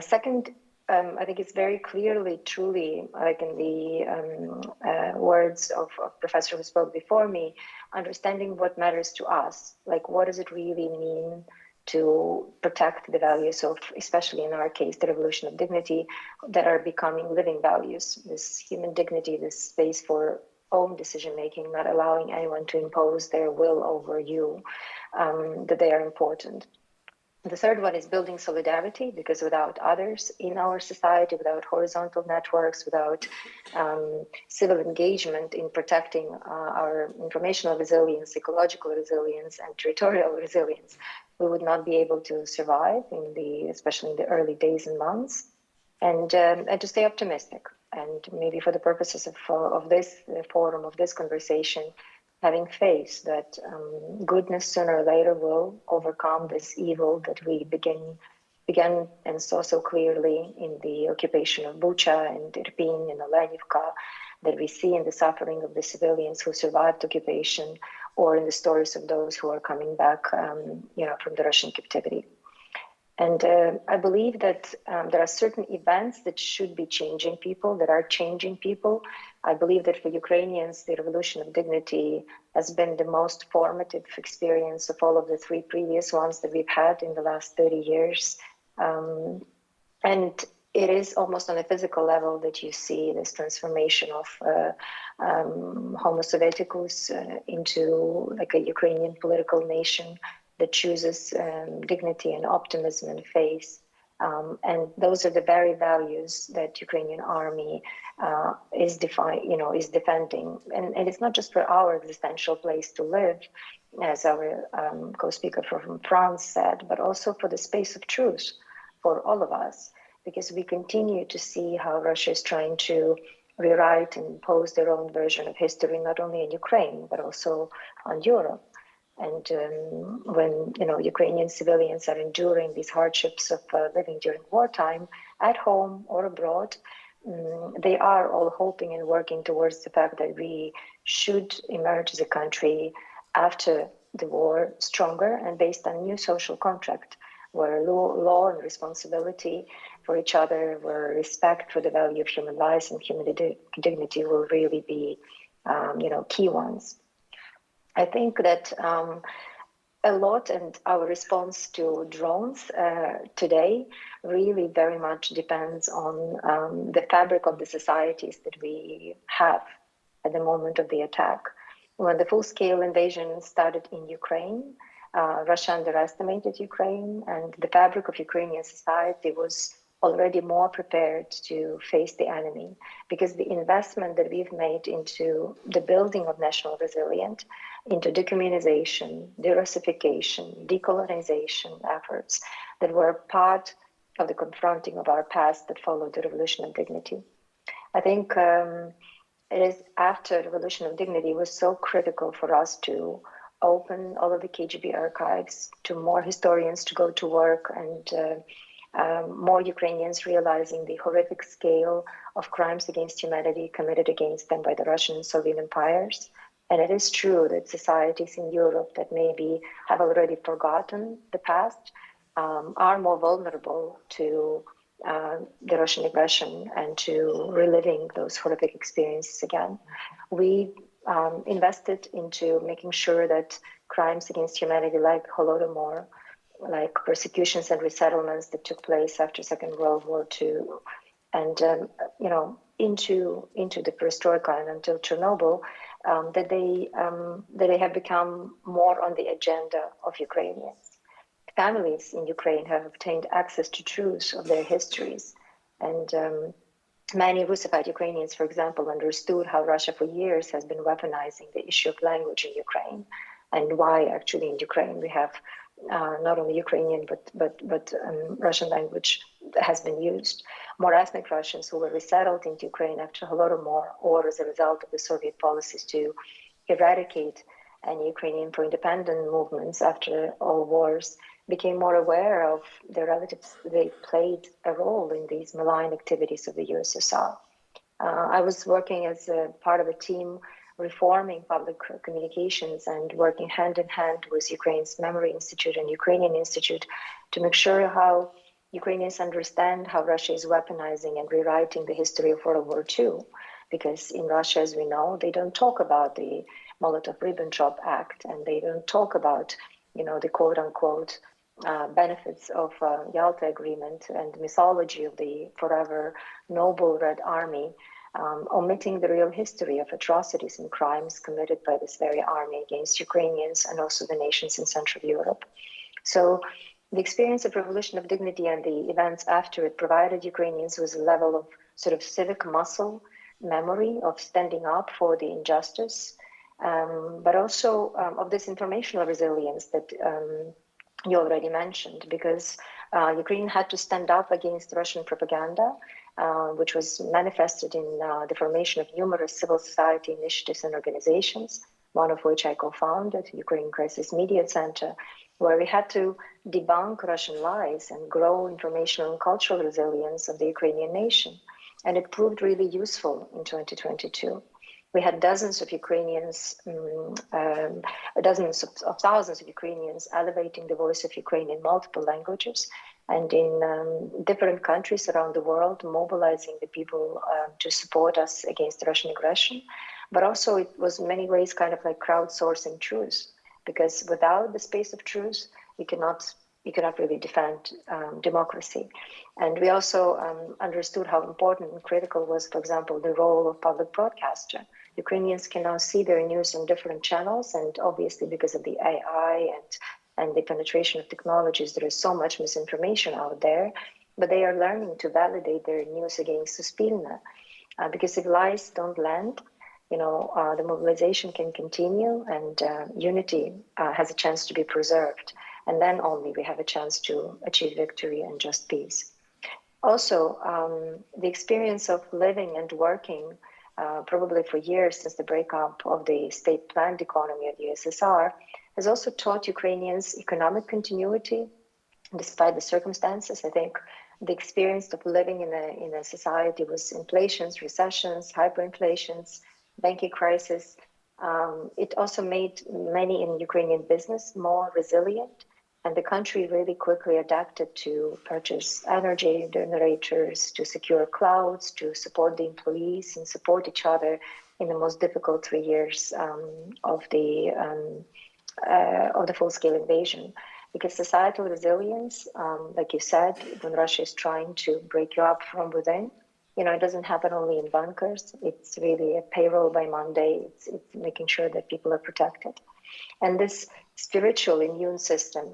Second, I think it's very clearly, truly, like in the words of a professor who spoke before me, understanding what matters to us. Like, what does it really mean to protect the values of, especially in our case, the revolution of dignity, that are becoming living values, this human dignity, this space for own decision-making, not allowing anyone to impose their will over you, that they are important. The third one is building solidarity, because without others in our society, without horizontal networks, without civil engagement in protecting our informational resilience, ecological resilience, and territorial resilience, we would not be able to survive, especially in the early days and months, and to stay optimistic. And maybe for the purposes of this forum, of this conversation, having faith that goodness sooner or later will overcome this evil that we began and saw so clearly in the occupation of Bucha and Irpin and Olenivka, that we see in the suffering of the civilians who survived occupation, or in the stories of those who are coming back, from the Russian captivity. And I believe that there are certain events that should be changing people, that are changing people. I believe that for Ukrainians, the revolution of dignity has been the most formative experience of all of the three previous ones that we've had in the last 30 years. And it is almost on a physical level that you see this transformation of Homo Sovieticus into like a Ukrainian political nation that chooses dignity and optimism and faith. And those are the very values that Ukrainian army is defending. And it's not just for our existential place to live, as our co-speaker from France said, but also for the space of truth for all of us, because we continue to see how Russia is trying to rewrite and impose their own version of history, not only in Ukraine, but also on Europe. And when Ukrainian civilians are enduring these hardships of living during wartime, at home or abroad, they are all hoping and working towards the fact that we should emerge as a country after the war stronger and based on a new social contract, where law and responsibility for each other, where respect for the value of human lives and human dignity will really be, key ones. I think that a lot, and our response to drones today really very much depends on the fabric of the societies that we have at the moment of the attack. When the full-scale invasion started in Ukraine, Russia underestimated Ukraine, and the fabric of Ukrainian society was already more prepared to face the enemy, because the investment that we've made into the building of national resilience, into decommunization, de-Russification, decolonization efforts that were part of the confronting of our past that followed the Revolution of Dignity. I think it is after the Revolution of Dignity, it was so critical for us to open all of the KGB archives to more historians to go to work, and more Ukrainians realizing the horrific scale of crimes against humanity committed against them by the Russian and Soviet empires. And it is true that societies in Europe that maybe have already forgotten the past are more vulnerable to the Russian aggression and to reliving those horrific experiences again. We invested into making sure that crimes against humanity like Holodomor, like persecutions and resettlements that took place after Second World War II, and into the perestroika and until Chernobyl, that they have become more on the agenda of Ukrainians. Families in Ukraine have obtained access to truths of their histories, and many Russified Ukrainians, for example, understood how Russia for years has been weaponizing the issue of language in Ukraine, and why actually in Ukraine we have not only Ukrainian but Russian language has been used. More ethnic Russians who were resettled into Ukraine after Holodomor, or as a result of the Soviet policies to eradicate and Ukrainian pro-independent movements after all wars became more aware of their relatives. They played a role in these malign activities of the USSR. I was working as a part of a team reforming public communications and working hand in hand with Ukraine's Memory Institute and Ukrainian Institute to make sure how Ukrainians understand how Russia is weaponizing and rewriting the history of World War II. Because in Russia, as we know, they don't talk about the Molotov-Ribbentrop Act, and they don't talk about, the quote-unquote benefits of Yalta Agreement and mythology of the forever noble Red Army, omitting the real history of atrocities and crimes committed by this very army against Ukrainians and also the nations in Central Europe. So the experience of Revolution of Dignity and the events after it provided Ukrainians with a level of sort of civic muscle memory of standing up for the injustice, but also of this informational resilience that you already mentioned, because Ukraine had to stand up against Russian propaganda, which was manifested in the formation of numerous civil society initiatives and organizations, one of which I co-founded, Ukraine Crisis Media Center, where we had to debunk Russian lies and grow informational and cultural resilience of the Ukrainian nation. And it proved really useful in 2022. We had dozens of Ukrainians, dozens of thousands of Ukrainians elevating the voice of Ukraine in multiple languages and in different countries around the world, mobilizing the people to support us against Russian aggression. But also it was in many ways kind of like crowdsourcing truth, because without the space of truth, you cannot really defend democracy. And we also understood how important and critical was, for example, the role of public broadcaster. Ukrainians can now see their news on different channels, and obviously because of the AI and the penetration of technologies, there is so much misinformation out there, but they are learning to validate their news against Suspilna, because if lies don't land, the mobilization can continue and unity has a chance to be preserved. And then only we have a chance to achieve victory and just peace. Also, the experience of living and working probably for years since the breakup of the state-planned economy of the USSR has also taught Ukrainians economic continuity despite the circumstances. I think the experience of living in a society with inflations, recessions, hyperinflations, banking crisis, it also made many in Ukrainian business more resilient. And the country really quickly adapted to purchase energy generators, to secure clouds, to support the employees and support each other in the most difficult 3 years of the full-scale invasion. Because societal resilience, like you said, when Russia is trying to break you up from within, it doesn't happen only in bunkers. It's really a payroll by Monday. It's making sure that people are protected. And this spiritual immune system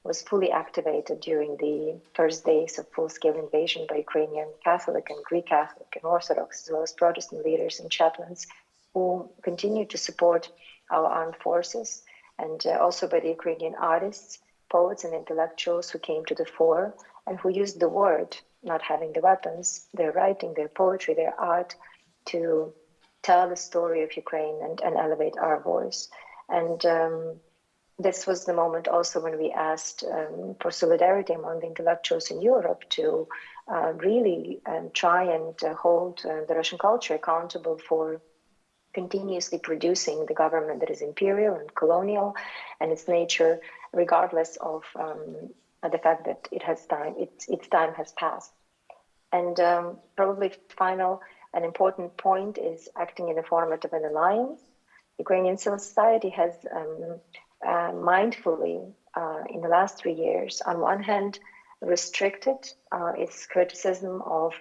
was fully activated during the first days of full-scale invasion by Ukrainian Catholic and Greek Catholic and Orthodox, as well as Protestant leaders and chaplains who continue to support our armed forces, and also by the Ukrainian artists, poets, and intellectuals who came to the fore and who used the word, not having the weapons, their writing, their poetry, their art, to tell the story of Ukraine and elevate our voice. And this was the moment also when we asked for solidarity among the intellectuals in Europe to really try and hold the Russian culture accountable for continuously producing the government that is imperial and colonial and its nature, regardless of the fact that its time has passed. And probably final and important point is acting in the format of an alliance. Ukrainian civil society has mindfully, in the last 3 years, on one hand, restricted its criticism of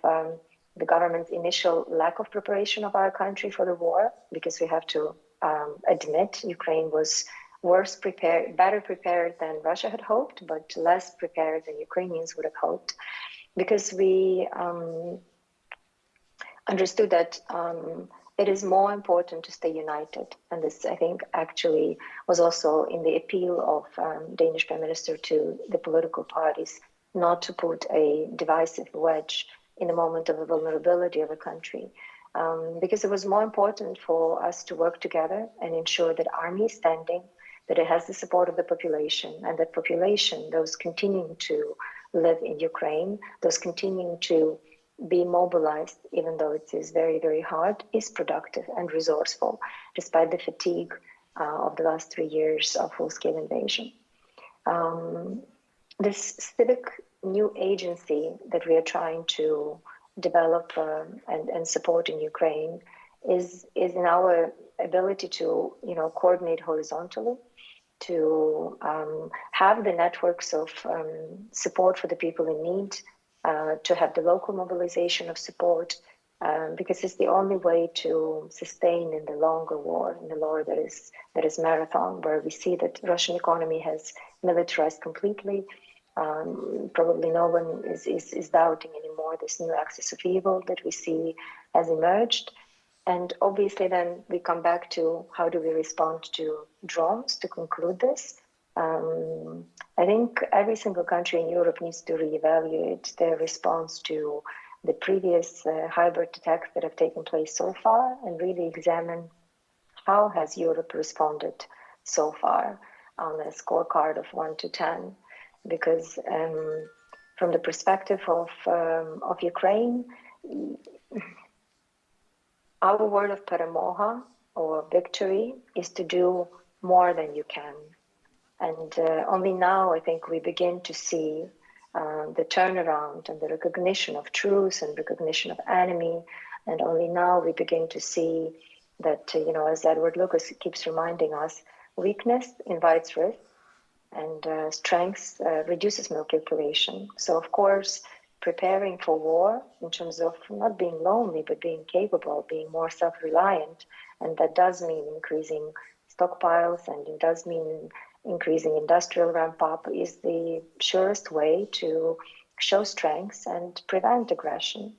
the government's initial lack of preparation of our country for the war, because we have to admit Ukraine was better prepared than Russia had hoped, but less prepared than Ukrainians would have hoped, because we understood that it is more important to stay united. And this, I think, actually was also in the appeal of Danish Prime Minister to the political parties, not to put a divisive wedge in the moment of a vulnerability of a country. because it was more important for us to work together and ensure that army is standing, that it has the support of the population, and that population, those continuing to live in Ukraine, those continuing to be mobilized, even though it is very, very hard, is productive and resourceful, despite the fatigue of the last 3 years of full-scale invasion. This civic new agency that we are trying to develop and support in Ukraine is in our ability to, coordinate horizontally, to have the networks of support for the people in need, to have the local mobilization of support, because it's the only way to sustain in the longer war, in the war that is marathon, where we see that Russian economy has militarized completely. Probably no one is doubting anymore this new axis of evil that we see has emerged. And obviously then we come back to how do we respond to drones to conclude this. I think every single country in Europe needs to reevaluate their response to the previous hybrid attacks that have taken place so far and really examine how has Europe responded so far on a scorecard of 1 to 10. Because from the perspective of Ukraine, our word of peremoha, or victory, is to do more than you can. And only now I think we begin to see the turnaround and the recognition of truth and recognition of enemy. And only now we begin to see that, as Edward Lucas keeps reminding us, weakness invites risk, and strength reduces calculation. So, of course, preparing for war in terms of not being lonely, but being capable, being more self-reliant, and that does mean increasing stockpiles, and it does mean increasing industrial ramp-up, is the surest way to show strength and prevent aggression.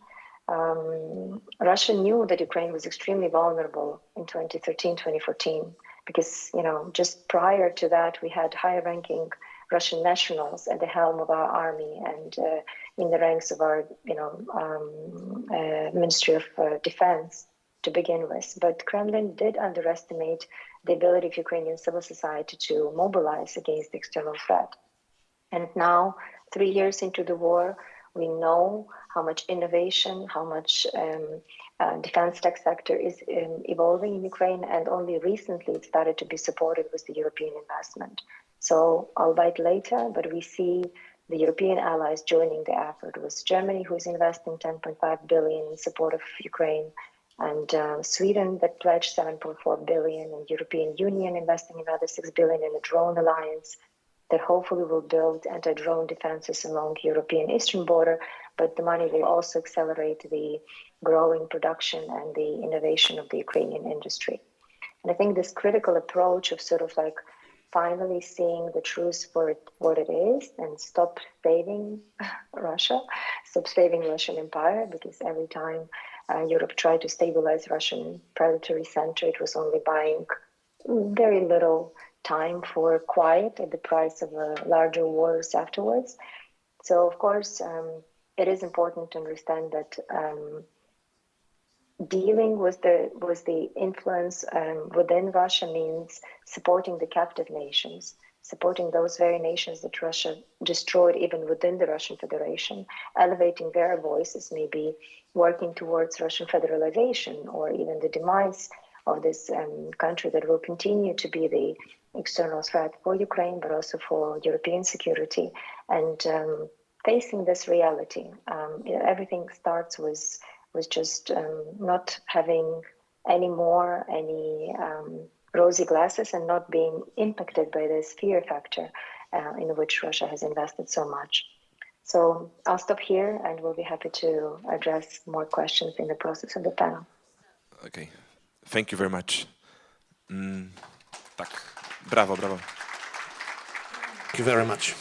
Russia knew that Ukraine was extremely vulnerable in 2013, 2014. Because, just prior to that, we had high-ranking Russian nationals at the helm of our army and in the ranks of our, Ministry of Defense to begin with. But Kremlin did underestimate the ability of Ukrainian civil society to mobilize against the external threat. And now, 3 years into the war, we know how much innovation, how much defense tech sector is evolving in Ukraine, and only recently it started to be supported with the European investment. So, albeit later, but we see the European allies joining the effort, with Germany, who is investing 10.5 billion in support of Ukraine, and Sweden that pledged 7.4 billion, and European Union investing another 6 billion in a drone alliance that hopefully will build anti-drone defenses along European eastern border, but the money will also accelerate the growing production and the innovation of the Ukrainian industry. And I think this critical approach of sort of like finally seeing the truth for what it is and stop saving Russia, stop saving Russian empire, because every time Europe tried to stabilize Russian predatory center, it was only buying very little time for quiet at the price of larger wars afterwards. So, of course, it is important to understand that dealing with the influence within Russia means supporting the captive nations, supporting those very nations that Russia destroyed even within the Russian Federation, elevating their voices, maybe working towards Russian federalization or even the demise of this country that will continue to be the external threat for Ukraine, but also for European security. And facing this reality, everything starts with just not having any rosy glasses and not being impacted by this fear factor in which Russia has invested so much. So I'll stop here and we'll be happy to address more questions in the process of the panel. Okay, thank you very much. Tak, brawo, brawo. Thank you very much.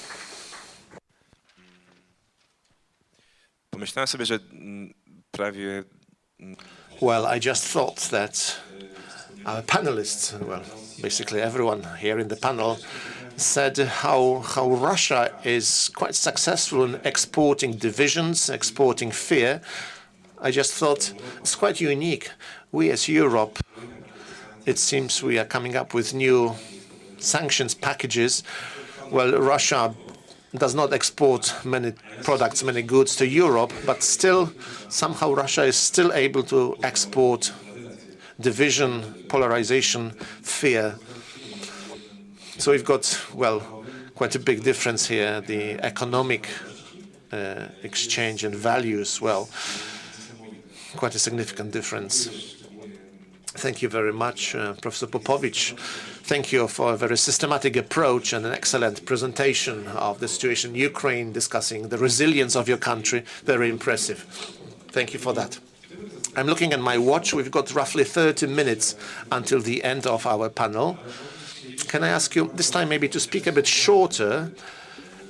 Pomyślałem sobie, że prawie... Well, I just thought that our panelists, well, basically everyone here in the panel, said how Russia is quite successful in exporting divisions, exporting fear, I just thought it's quite unique. We as Europe, it seems we are coming up with new sanctions packages. Well, Russia does not export many products, many goods to Europe, but still, somehow Russia is still able to export division, polarization, fear. So we've got, well, quite a big difference here. The economic exchange and values, well, quite a significant difference. Thank you very much, Professor Popovych. Thank you for a very systematic approach and an excellent presentation of the situation in Ukraine, discussing the resilience of your country. Very impressive. Thank you for that. I'm looking at my watch. We've got roughly 30 minutes until the end of our panel. Can I ask you this time maybe to speak a bit shorter,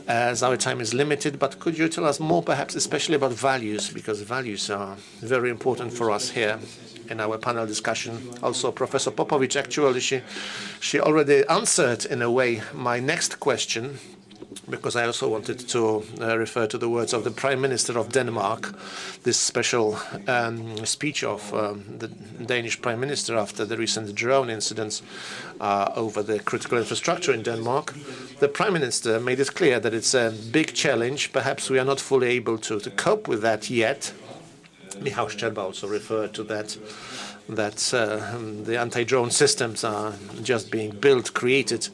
as our time is limited, but could you tell us more perhaps especially about values, because values are very important for us here in our panel discussion. Also, Professor Popovych, actually, she already answered in a way my next question, because I also wanted to refer to the words of the Prime Minister of Denmark, this special speech of the Danish Prime Minister after the recent drone incidents over the critical infrastructure in Denmark. The Prime Minister made it clear that it's a big challenge. Perhaps we are not fully able to cope with that yet. Michał Szczerba also referred to that the anti-drone systems are just being built, created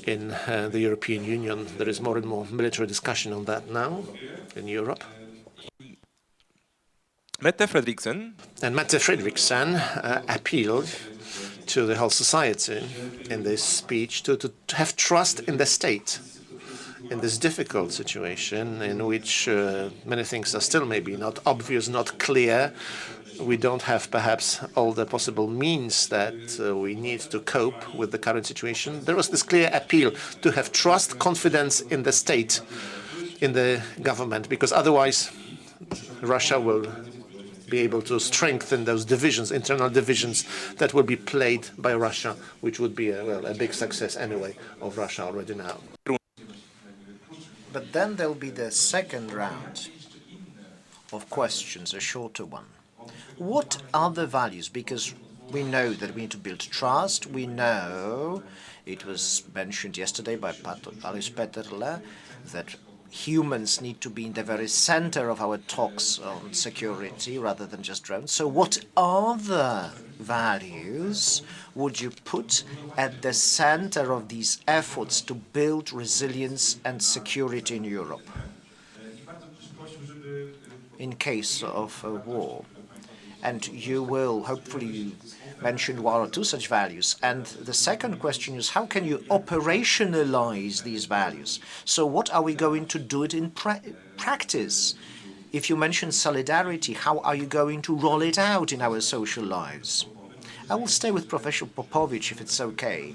in the European Union. There is more and more military discussion on that now in Europe. Mette Frederiksen. And Mette Frederiksen appealed to the whole society in this speech to have trust in the state in this difficult situation in which many things are still maybe not obvious, not clear. We don't have perhaps all the possible means that we need to cope with the current situation. There was this clear appeal to have trust, confidence in the state, in the government, because otherwise Russia will be able to strengthen those divisions, internal divisions that will be played by Russia, which would be a big success anyway of Russia already now. But then there'll be the second round of questions, a shorter one. What are the values? Because we know that we need to build trust. We know, it was mentioned yesterday by Bartosz that humans need to be in the very center of our talks on security rather than just drones. So what other values would you put at the center of these efforts to build resilience and security in Europe in case of a war? And you will hopefully mention one or two such values. And the second question is, how can you operationalize these values? So what are we going to do it in practice? If you mention solidarity, how are you going to roll it out in our social lives? I will stay with Professor Popovych, if it's okay.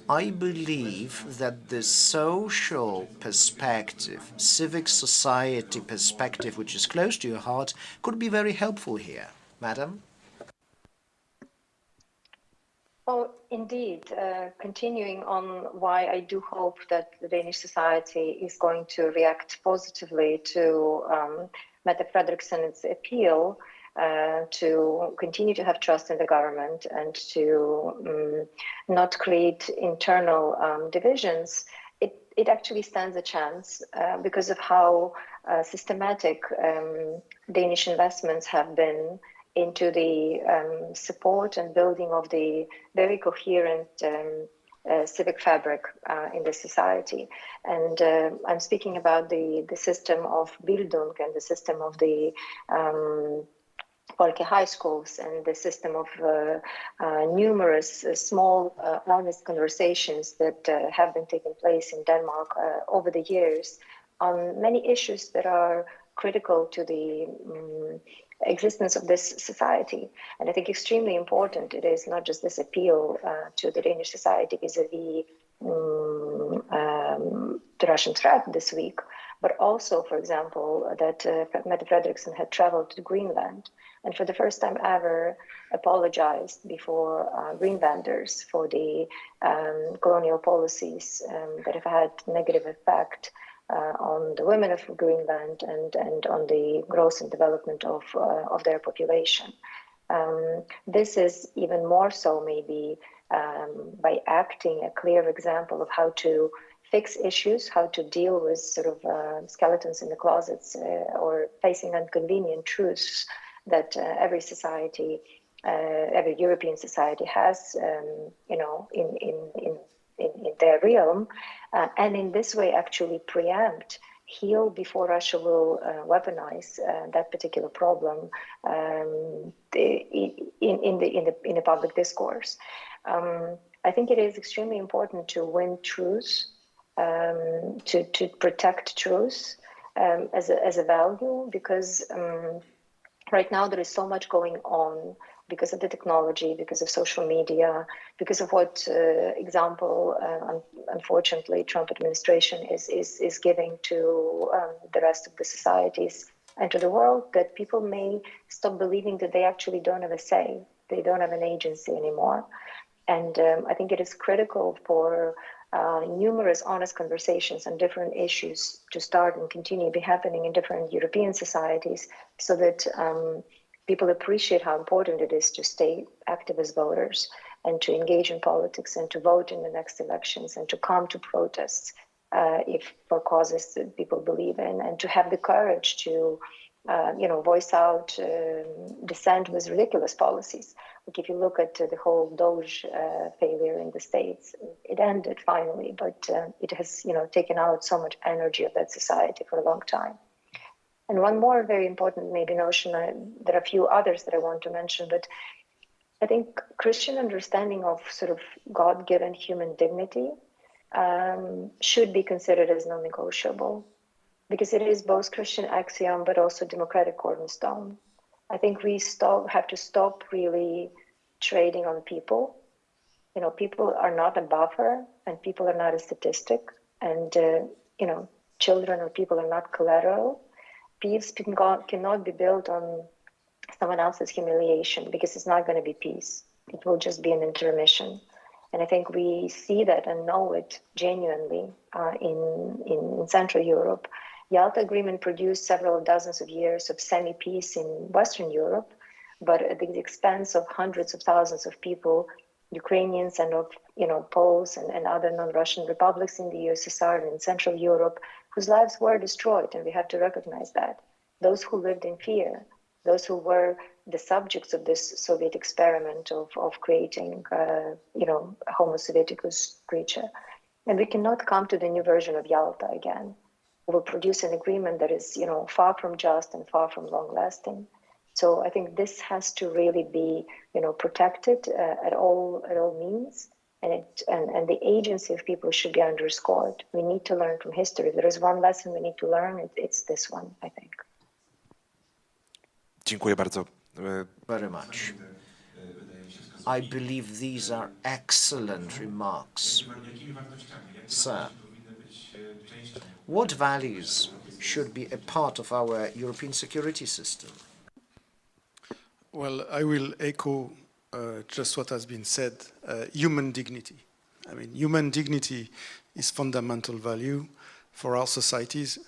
I believe that the social perspective, civic society perspective, which is close to your heart, could be very helpful here. Madam? Well, indeed, continuing on why I do hope that the Danish society is going to react positively to Mette Frederiksen's appeal to continue to have trust in the government and to not create internal divisions, it actually stands a chance because of how systematic Danish investments have been into the support and building of the very coherent civic fabric in the society. And I'm speaking about the system of Bildung and the system of the Folke high schools and the system of numerous small honest conversations that have been taking place in Denmark over the years on many issues that are critical to the existence of this society. And I think extremely important it is not just this appeal to the Danish society vis-a-vis the Russian threat this week, but also, for example, that Mette Frederiksen had traveled to Greenland and for the first time ever apologized before Greenlanders for the colonial policies that have had negative effect on the women of Greenland and on the growth and development of their population. This is even more so maybe by acting a clear example of how to fix issues, how to deal with sort of skeletons in the closets or facing inconvenient truths that every society, every European society has, in their realm, and in this way actually preempt, heal before Russia will weaponize that particular problem in the public discourse. I think it is extremely important to win truth, to protect truth as a value, because right now there is so much going on because of the technology, because of social media, because of what example, unfortunately, Trump administration is giving to the rest of the societies and to the world, that people may stop believing that they actually don't have a say, they don't have an agency anymore. And I think it is critical for numerous honest conversations on different issues to start and continue to be happening in different European societies, so that people appreciate how important it is to stay active as voters and to engage in politics and to vote in the next elections and to come to protests if for causes that people believe in, and to have the courage to voice out dissent with ridiculous policies. Like if you look at the whole Doge failure in the States, it ended finally, but it has taken out so much energy of that society for a long time. And one more very important maybe notion, there are a few others that I want to mention, but I think Christian understanding of sort of God-given human dignity should be considered as non-negotiable, because it is both Christian axiom but also democratic cornerstone. I think we have to stop really trading on people. People are not a buffer, and people are not a statistic, and children or people are not collateral. Peace cannot be built on someone else's humiliation, because it's not going to be peace. It will just be an intermission. And I think we see that and know it genuinely in Central Europe. Yalta Agreement produced several dozens of years of semi-peace in Western Europe, but at the expense of hundreds of thousands of people, Ukrainians and of Poles and other non-Russian republics in the USSR and in Central Europe, whose lives were destroyed, and we have to recognize that. Those who lived in fear, those who were the subjects of this Soviet experiment of creating, Homo Sovieticus creature. And we cannot come to the new version of Yalta again. We will produce an agreement that is, far from just and far from long-lasting. So I think this has to really be, protected at all means, and the agency of people should be underscored. We need to learn from history. If there is one lesson we need to learn, it's this one, I think. Dziękuję bardzo. Very much. I believe these are excellent remarks. Sir, what values should be a part of our European security system? Well, I will echo just what has been said. Human dignity. I mean, human dignity is fundamental value for our societies.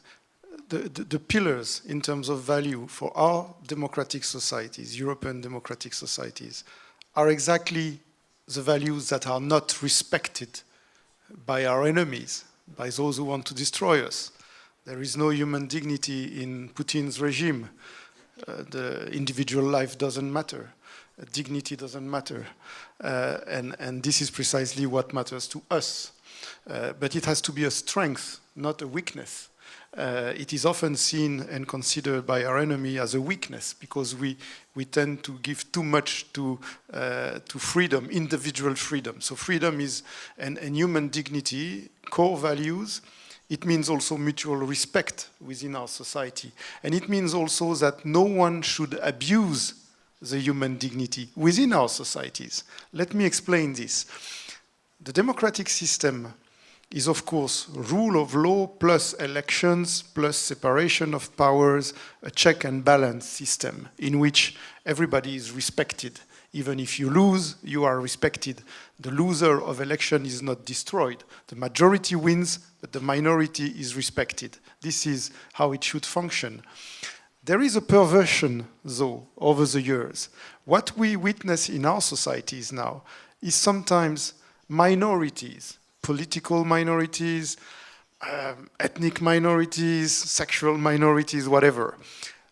The pillars in terms of value for our democratic societies, European democratic societies, are exactly the values that are not respected by our enemies, by those who want to destroy us. There is no human dignity in Putin's regime. The individual life doesn't matter. Dignity doesn't matter. And this is precisely what matters to us. But it has to be a strength, not a weakness. It is often seen and considered by our enemy as a weakness, because we tend to give too much to freedom, individual freedom. So freedom is and human dignity, core values. It means also mutual respect within our society. And it means also that no one should abuse the human dignity within our societies. Let me explain this. The democratic system is, of course, rule of law plus elections plus separation of powers, a check and balance system in which everybody is respected Even if you lose, you are respected. The loser of election is not destroyed. The majority wins, but the minority is respected. This is how it should function. There is a perversion, though, over the years. What we witness in our societies now is sometimes minorities, political minorities, ethnic minorities, sexual minorities, whatever.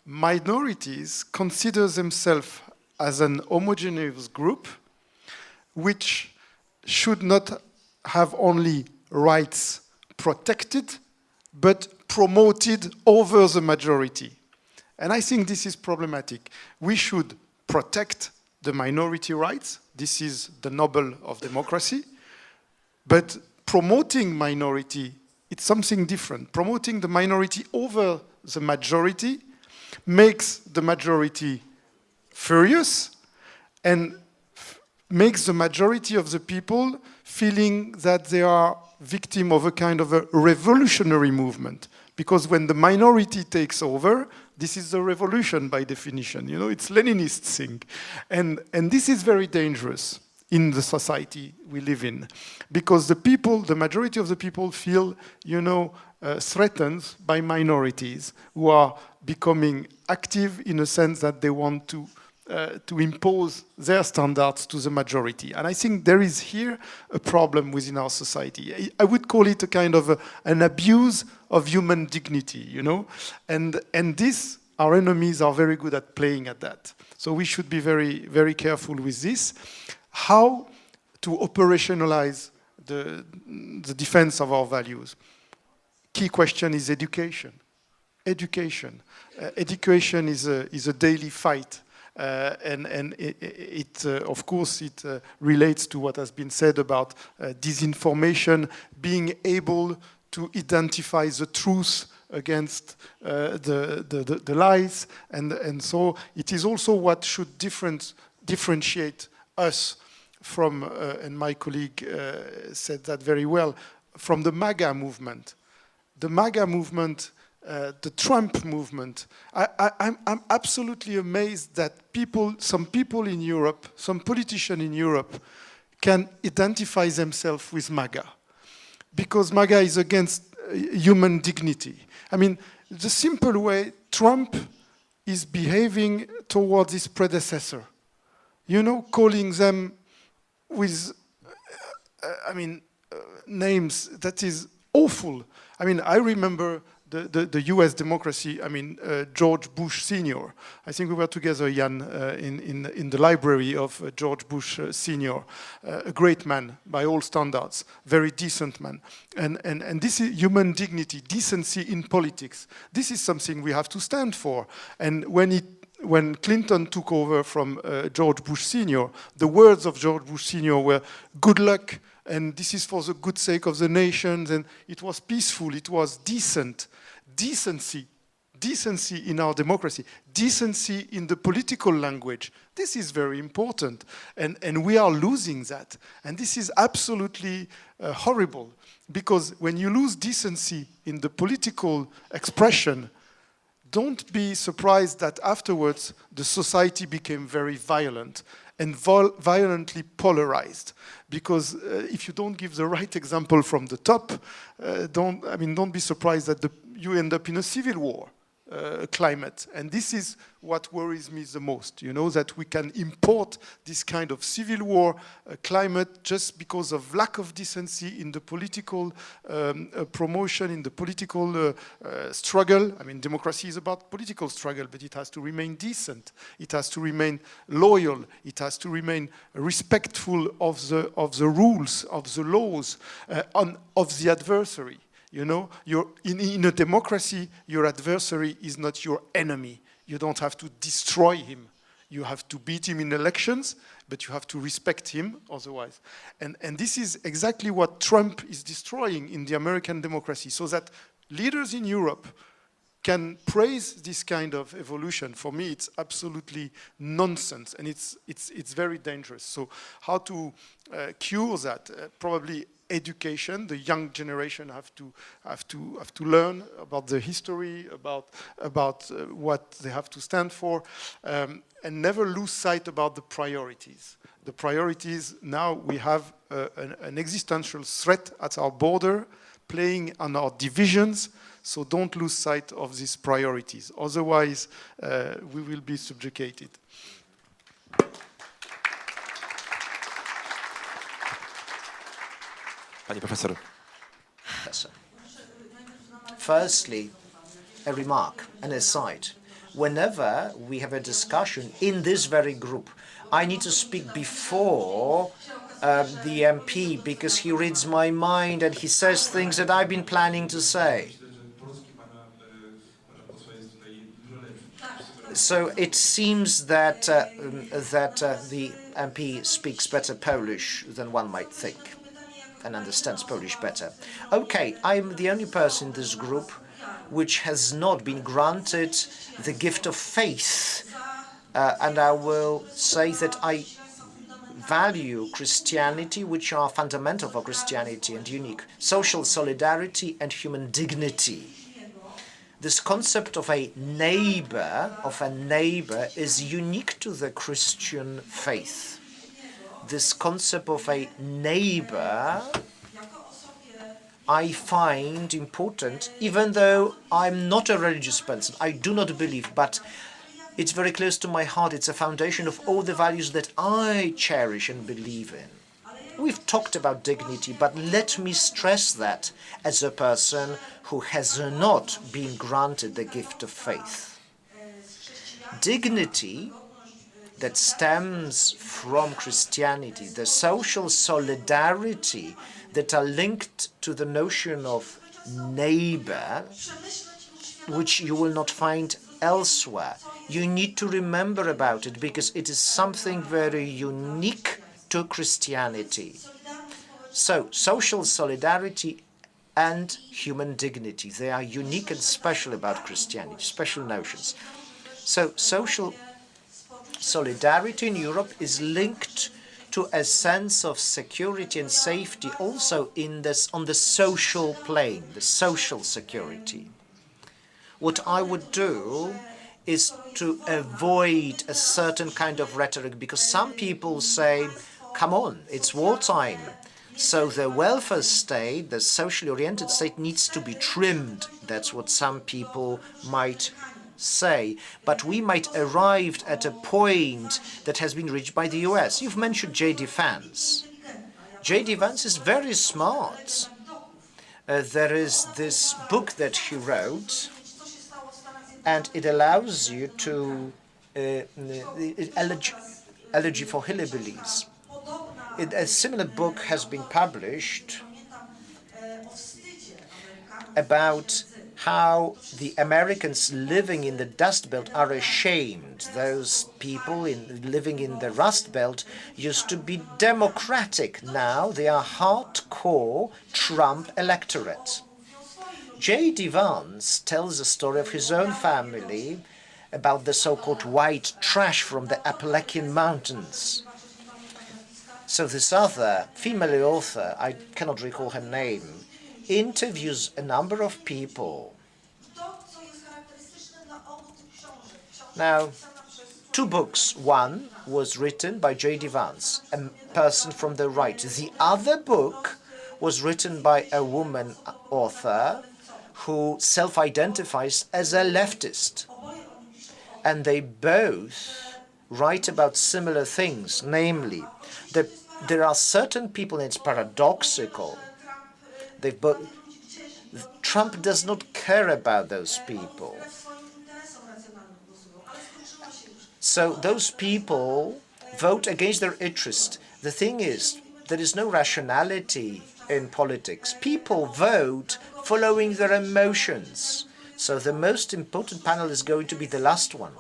Minorities consider themselves as an homogeneous group which should not have only rights protected, but promoted over the majority. And I think this is problematic. We should protect the minority rights. This is the noble of democracy. But promoting minority, it's something different. Promoting the minority over the majority makes the majority furious and makes the majority of the people feeling that they are victim of a kind of a revolutionary movement. Because when the minority takes over, this is a revolution by definition. You know, it's Leninist thing. And this is very dangerous in the society we live in. Because the people, the majority of the people feel, you know, threatened by minorities who are becoming active in a sense that they want to impose their standards to the majority. And I think there is here a problem within our society. I would call it a kind of an abuse of human dignity, you know? And this, our enemies are very good at playing at that. So we should be very, very careful with this. How to operationalize the defense of our values? Key question is education. Education. Education is a daily fight. And it of course, it relates to what has been said about disinformation, being able to identify the truth against the lies, and so it is also what should differentiate us from, and my colleague said that very well, from the MAGA movement. The MAGA movement, the Trump movement. I'm absolutely amazed that some people in Europe, some politicians in Europe can identify themselves with MAGA. Because MAGA is against human dignity. I mean, the simple way Trump is behaving towards his predecessor, you know, calling them with, names that is awful. I mean, I remember the US democracy, George Bush Sr. I think we were together, Jan, in the library of George Bush Sr. A great man by all standards, very decent man. And this is human dignity, decency in politics. This is something we have to stand for. And when Clinton took over from George Bush Sr., the words of George Bush Sr. were, good luck, and this is for the good sake of the nations, and it was peaceful, it was decent. Decency in our democracy, decency in the political language. This is very important, and we are losing that. And this is absolutely horrible, because when you lose decency in the political expression, don't be surprised that afterwards the society became very violent and violently polarized. Because if you don't give the right example from the top, don't be surprised that you end up in a civil war climate. And this is what worries me the most, you know, that we can import this kind of civil war climate just because of lack of decency in the political promotion, in the political struggle. I mean, democracy is about political struggle, but it has to remain decent. It has to remain loyal. It has to remain respectful of the rules, of the laws, of the adversary. You know, in a democracy, your adversary is not your enemy. You don't have to destroy him. You have to beat him in elections, but you have to respect him otherwise. And this is exactly what Trump is destroying in the American democracy, so that leaders in Europe can praise this kind of evolution. For me, it's absolutely nonsense, and it's very dangerous. So how to cure that? Probably education. The young generation have to learn about the history, about what they have to stand for, and never lose sight about the priorities. The priorities, now we have an existential threat at our border, playing on our divisions, so don't lose sight of these priorities. Otherwise, we will be subjugated. Pani profesor. Yes, sir. Firstly, a remark, an aside. Whenever we have a discussion in this very group, I need to speak before the MP because he reads my mind and he says things that I've been planning to say. So it seems that the MP speaks better Polish than one might think and understands Polish better. Okay, I'm the only person in this group which has not been granted the gift of faith. And I will say that I value Christianity, which are fundamental for Christianity and unique. Social solidarity and human dignity. This concept of a neighbor is unique to the Christian faith. This concept of a neighbor I find important, even though I'm not a religious person. I do not believe, but it's very close to my heart. It's a foundation of all the values that I cherish and believe in. We've talked about dignity, but let me stress that as a person who has not been granted the gift of faith. Dignity that stems from Christianity, the social solidarity that are linked to the notion of neighbor, which you will not find elsewhere. You need to remember about it because it is something very unique to Christianity. So, social solidarity and human dignity, they are unique and special about Christianity, special notions. So, social solidarity in Europe is linked to a sense of security and safety also on the social plane, the social security. What I would do is to avoid a certain kind of rhetoric, because some people say, come on, it's wartime. So the welfare state, the socially oriented state, needs to be trimmed. That's what some people might say. But we might arrive at a point that has been reached by the US. You've mentioned J.D. Vance. J.D. Vance is very smart. There is this book that he wrote, and it allows you to elegy for hillbillies. A similar book has been published about how the Americans living in the Dust Belt are ashamed. Those people living in the Rust Belt used to be democratic. Now they are hardcore Trump electorate. J.D. Vance tells a story of his own family about the so-called white trash from the Appalachian Mountains. So this other female author, I cannot recall her name, interviews a number of people. Now, two books. One was written by J.D. Vance, a person from the right. The other book was written by a woman author who self-identifies as a leftist. And they both write about similar things, namely, that there are certain people, and it's paradoxical, Trump does not care about those people. So those people vote against their interest. The thing is, there is no rationality in politics. People vote following their emotions. So the most important panel is going to be the last one,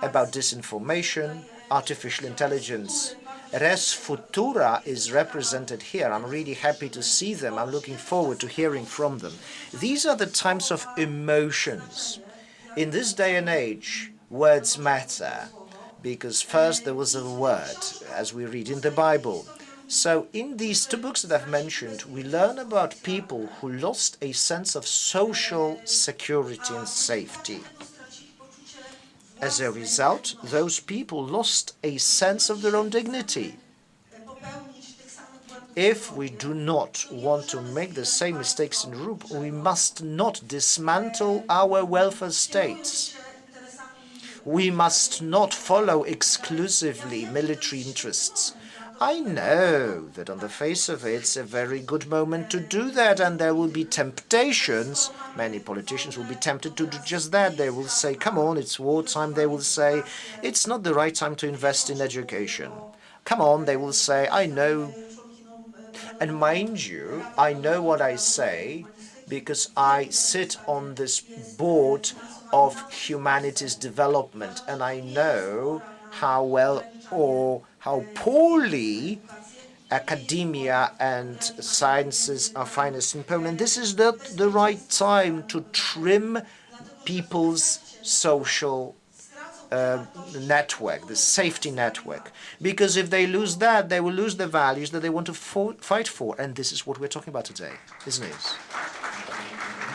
about disinformation, artificial intelligence. Res Futura is represented here. I'm really happy to see them. I'm looking forward to hearing from them. These are the times of emotions. In this day and age, words matter, because first there was a word, as we read in the Bible. So in these two books that I've mentioned, we learn about people who lost a sense of social security and safety. As a result, those people lost a sense of their own dignity. If we do not want to make the same mistakes in Europe, we must not dismantle our welfare states. We must not follow exclusively military interests. I know that on the face of it, it's a very good moment to do that, and there will be temptations. Many politicians will be tempted to do just that. They will say, come on, it's wartime. They will say, it's not the right time to invest in education. Come on, they will say, I know. And mind you, I know what I say because I sit on this board of humanities development, and I know how well or how poorly academia and sciences are financed in Poland. This is not the right time to trim people's social network, the safety network. Because if they lose that, they will lose the values that they want to fight for. And this is what we're talking about today, isn't it?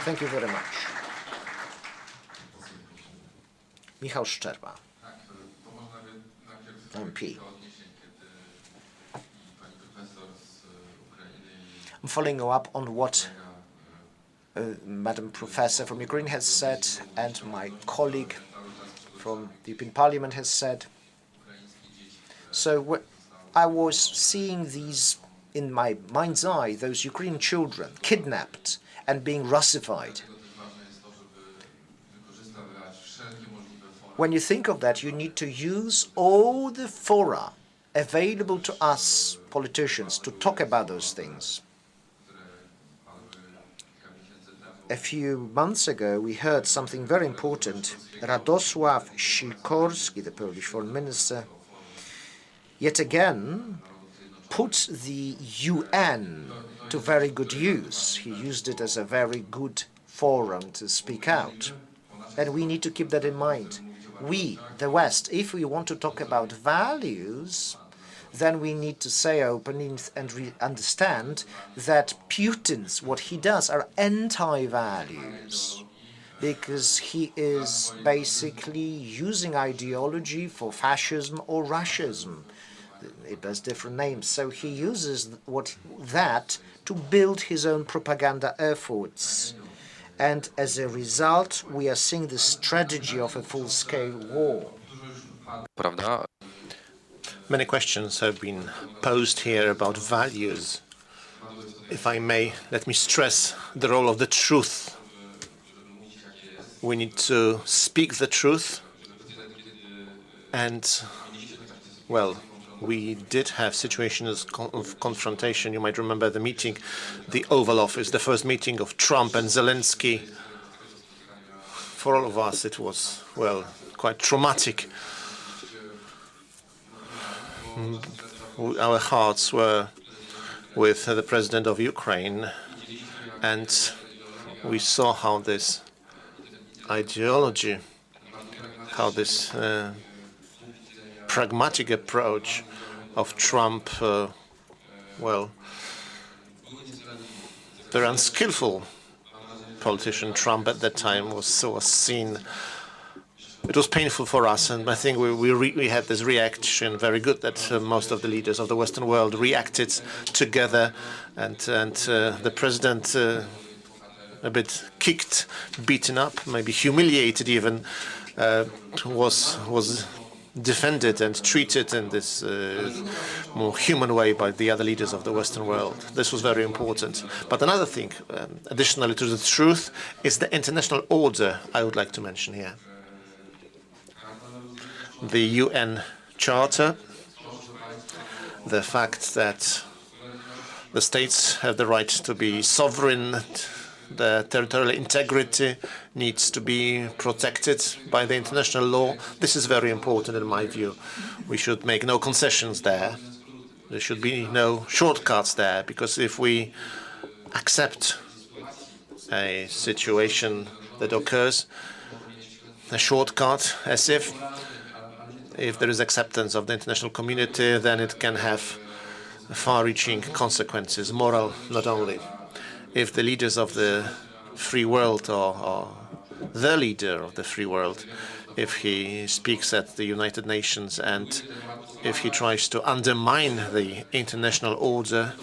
Thank you very much. Michał Szczerba, MP. I'm following up on what Madam Professor from Ukraine has said and my colleague from the European Parliament has said. So I was seeing these in my mind's eye, those Ukrainian children kidnapped and being Russified. When you think of that, you need to use all the fora available to us politicians to talk about those things. A few months ago, we heard something very important. Radosław Sikorski, the Polish foreign minister, yet again put the UN to very good use. He used it as a very good forum to speak out. And we need to keep that in mind. We, the West, if we want to talk about values, then we need to say openly and understand that Putin's, what he does, are anti-values, because he is basically using ideology for fascism or Russism. It has different names. So he uses that to build his own propaganda efforts. And as a result, we are seeing the strategy of a full-scale war. Pravda? Many questions have been posed here about values. If I may, let me stress the role of the truth. We need to speak the truth. And, well, we did have situations of confrontation. You might remember the meeting, the Oval Office, the first meeting of Trump and Zelensky. For all of us, it was, well, quite traumatic. Our hearts were with the president of Ukraine, and we saw how this ideology, how this pragmatic approach of Trump, well, very unskillful politician Trump at that time was seen. It was painful for us, and I think we had this reaction, very good that most of the leaders of the Western world reacted together, and the president, a bit kicked, beaten up, maybe humiliated even, was defended and treated in this more human way by the other leaders of the Western world. This was very important. But another thing, additionally to the truth, is the international order I would like to mention here. The UN Charter, the fact that the states have the right to be sovereign, the territorial integrity needs to be protected by the international law. This is very important in my view. We should make no concessions there. There should be no shortcuts there, because if we accept a situation that occurs, a shortcut, as if there is acceptance of the international community, then it can have far-reaching consequences, moral not only. If the leaders of the free world or the leader of the free world, if he speaks at the United Nations and if he tries to undermine the international order,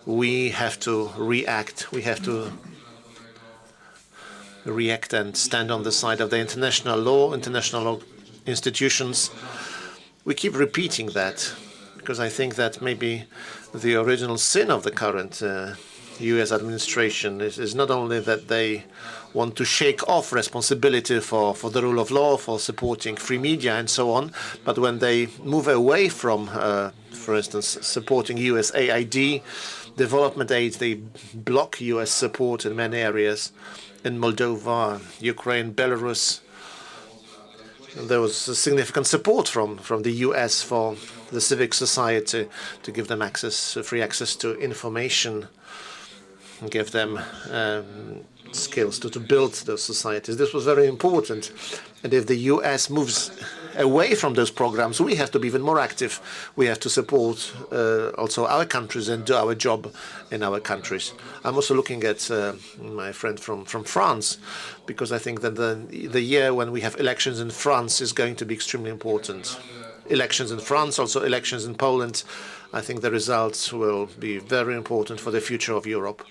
we have to react. We have to react and stand on the side of the international law, international institutions. We keep repeating that because I think that maybe the original sin of the current US administration is not only that they want to shake off responsibility for the rule of law, for supporting free media and so on, but when they move away from, for instance, supporting USAID, development aid, they block US support in many areas. In Moldova, Ukraine, Belarus, there was significant support from the US for the civic society to give them access, free access to information, give them skills to build those societies. This was very important. And if the US moves away from those programs, we have to be even more active. We have to support also our countries and do our job in our countries. I'm also looking at my friend from France, because I think that the year when we have elections in France is going to be extremely important. Elections in France, also elections in Poland. I think the results will be very important for the future of Europe.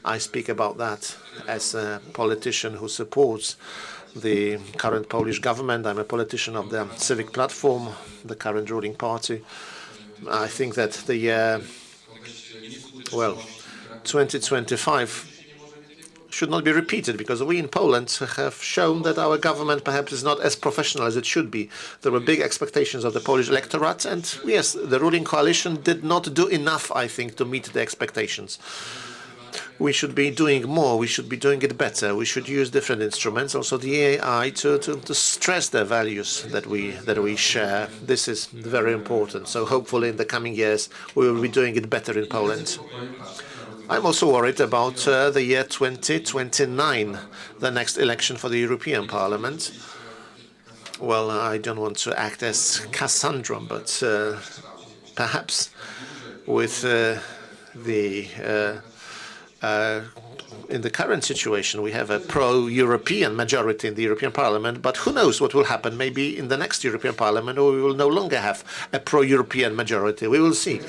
I speak about that as a politician who supports the current Polish government. I'm a politician of the Civic Platform, the current ruling party. I think that the year, 2025 should not be repeated, because we in Poland have shown that our government perhaps is not as professional as it should be. There were big expectations of the Polish electorate, and yes, the ruling coalition did not do enough, I think, to meet the expectations. We should be doing more. We should be doing it better. We should use different instruments, also the AI, to stress the values that we share. This is very important. So hopefully in the coming years we will be doing it better in Poland. I'm also worried about the year 2029, the next election for the European Parliament. Well, I don't want to act as Cassandra, but perhaps with in the current situation, we have a pro-European majority in the European Parliament, but who knows what will happen? Maybe in the next European Parliament, or we will no longer have a pro-European majority. We will see.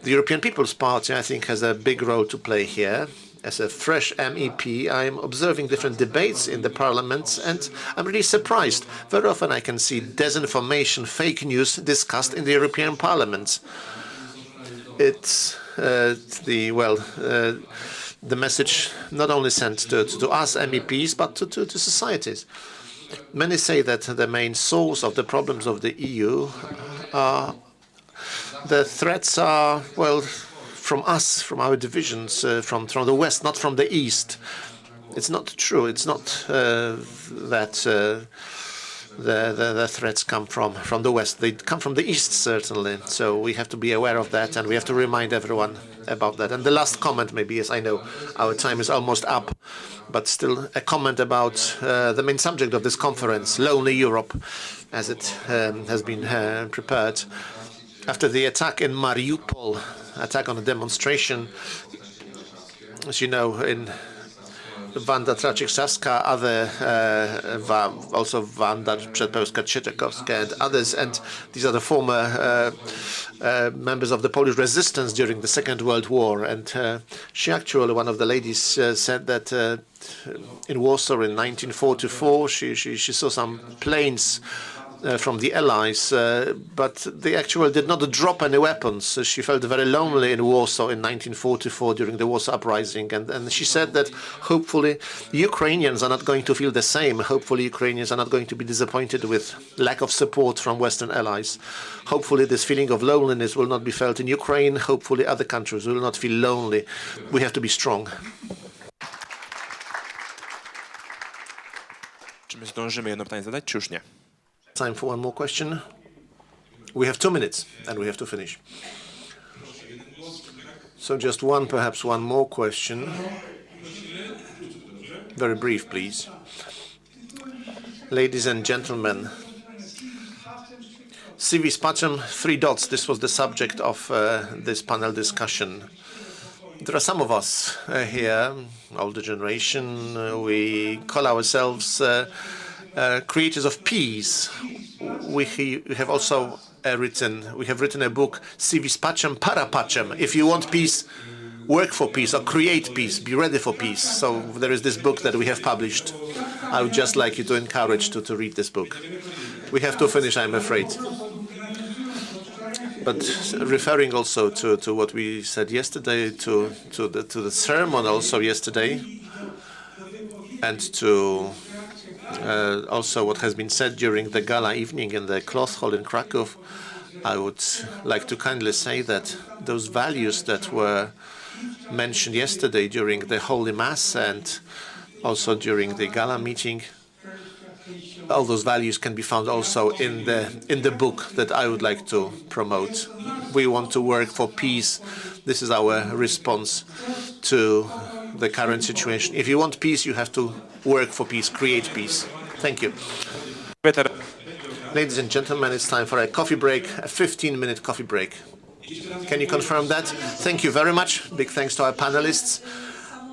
The European People's Party, I think, has a big role to play here. As a fresh MEP, I'm observing different debates in the parliaments, and I'm really surprised. Very often I can see disinformation, fake news discussed in the European Parliament. It's the message not only sent to us MEPs, but to societies. Many say that the main source of the problems of the EU are the threats are, from us, from our divisions, from the West, not from the East. It's not true. It's not that the threats come from the West. They come from the East, certainly. So we have to be aware of that, and we have to remind everyone about that. And the last comment, maybe, yes, I know our time is almost up, but still a comment about the main subject of this conference, Lonely Europe, as it has been prepared. After the attack in Mariupol, attack on a demonstration, as you know, in Wanda Traczyk-Saska, other also Wanda Przedpełska-Trzeciakowska and others, and these are the former members of the Polish resistance during the Second World War. And she actually, one of the ladies, said that in Warsaw in 1944, she saw some planes from the Allies, but they actually did not drop any weapons. She felt very lonely in Warsaw in 1944 during the Warsaw Uprising, and she said that hopefully Ukrainians are not going to feel the same. Hopefully Ukrainians are not going to be disappointed with lack of support from Western allies. Hopefully this feeling of loneliness will not be felt in Ukraine. Hopefully other countries will not feel lonely. We have to be strong. Czy my zdążymy jedno pytanie zadać, czy już nie? Time for one more question. We have 2 minutes and we have to finish. So just perhaps one more question. Very brief, please. Ladies and gentlemen, Civis pacem, 3 dots. This was the subject of this panel discussion. There are some of us here, older generation, we call ourselves creators of peace. We have also written a book, Civis pacem, para pacem. If you want peace, work for peace or create peace, be ready for peace. So there is this book that we have published. I would just like you to encourage to read this book. We have to finish, I'm afraid. But referring also to what we said yesterday, to the sermon also yesterday, and to also what has been said during the gala evening in the Cloth Hall in Krakow, I would like to kindly say that those values that were mentioned yesterday during the Holy Mass and also during the gala meeting, all those values can be found also in the book that I would like to promote. We want to work for peace. This is our response to the current situation. If you want peace, you have to work for peace, create peace. Thank you. Ladies and gentlemen, it's time for a coffee break, a 15-minute coffee break. Can you confirm that? Thank you very much. Big thanks to our panelists.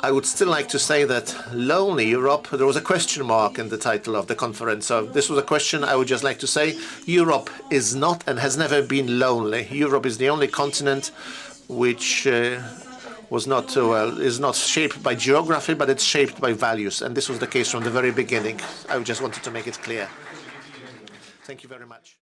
I would still like to say that lonely Europe, there was a question mark in the title of the conference. So this was a question. I would just like to say Europe is not and has never been lonely. Europe is the only continent which is not shaped by geography, but it's shaped by values. And this was the case from the very beginning. I just wanted to make it clear. Thank you very much.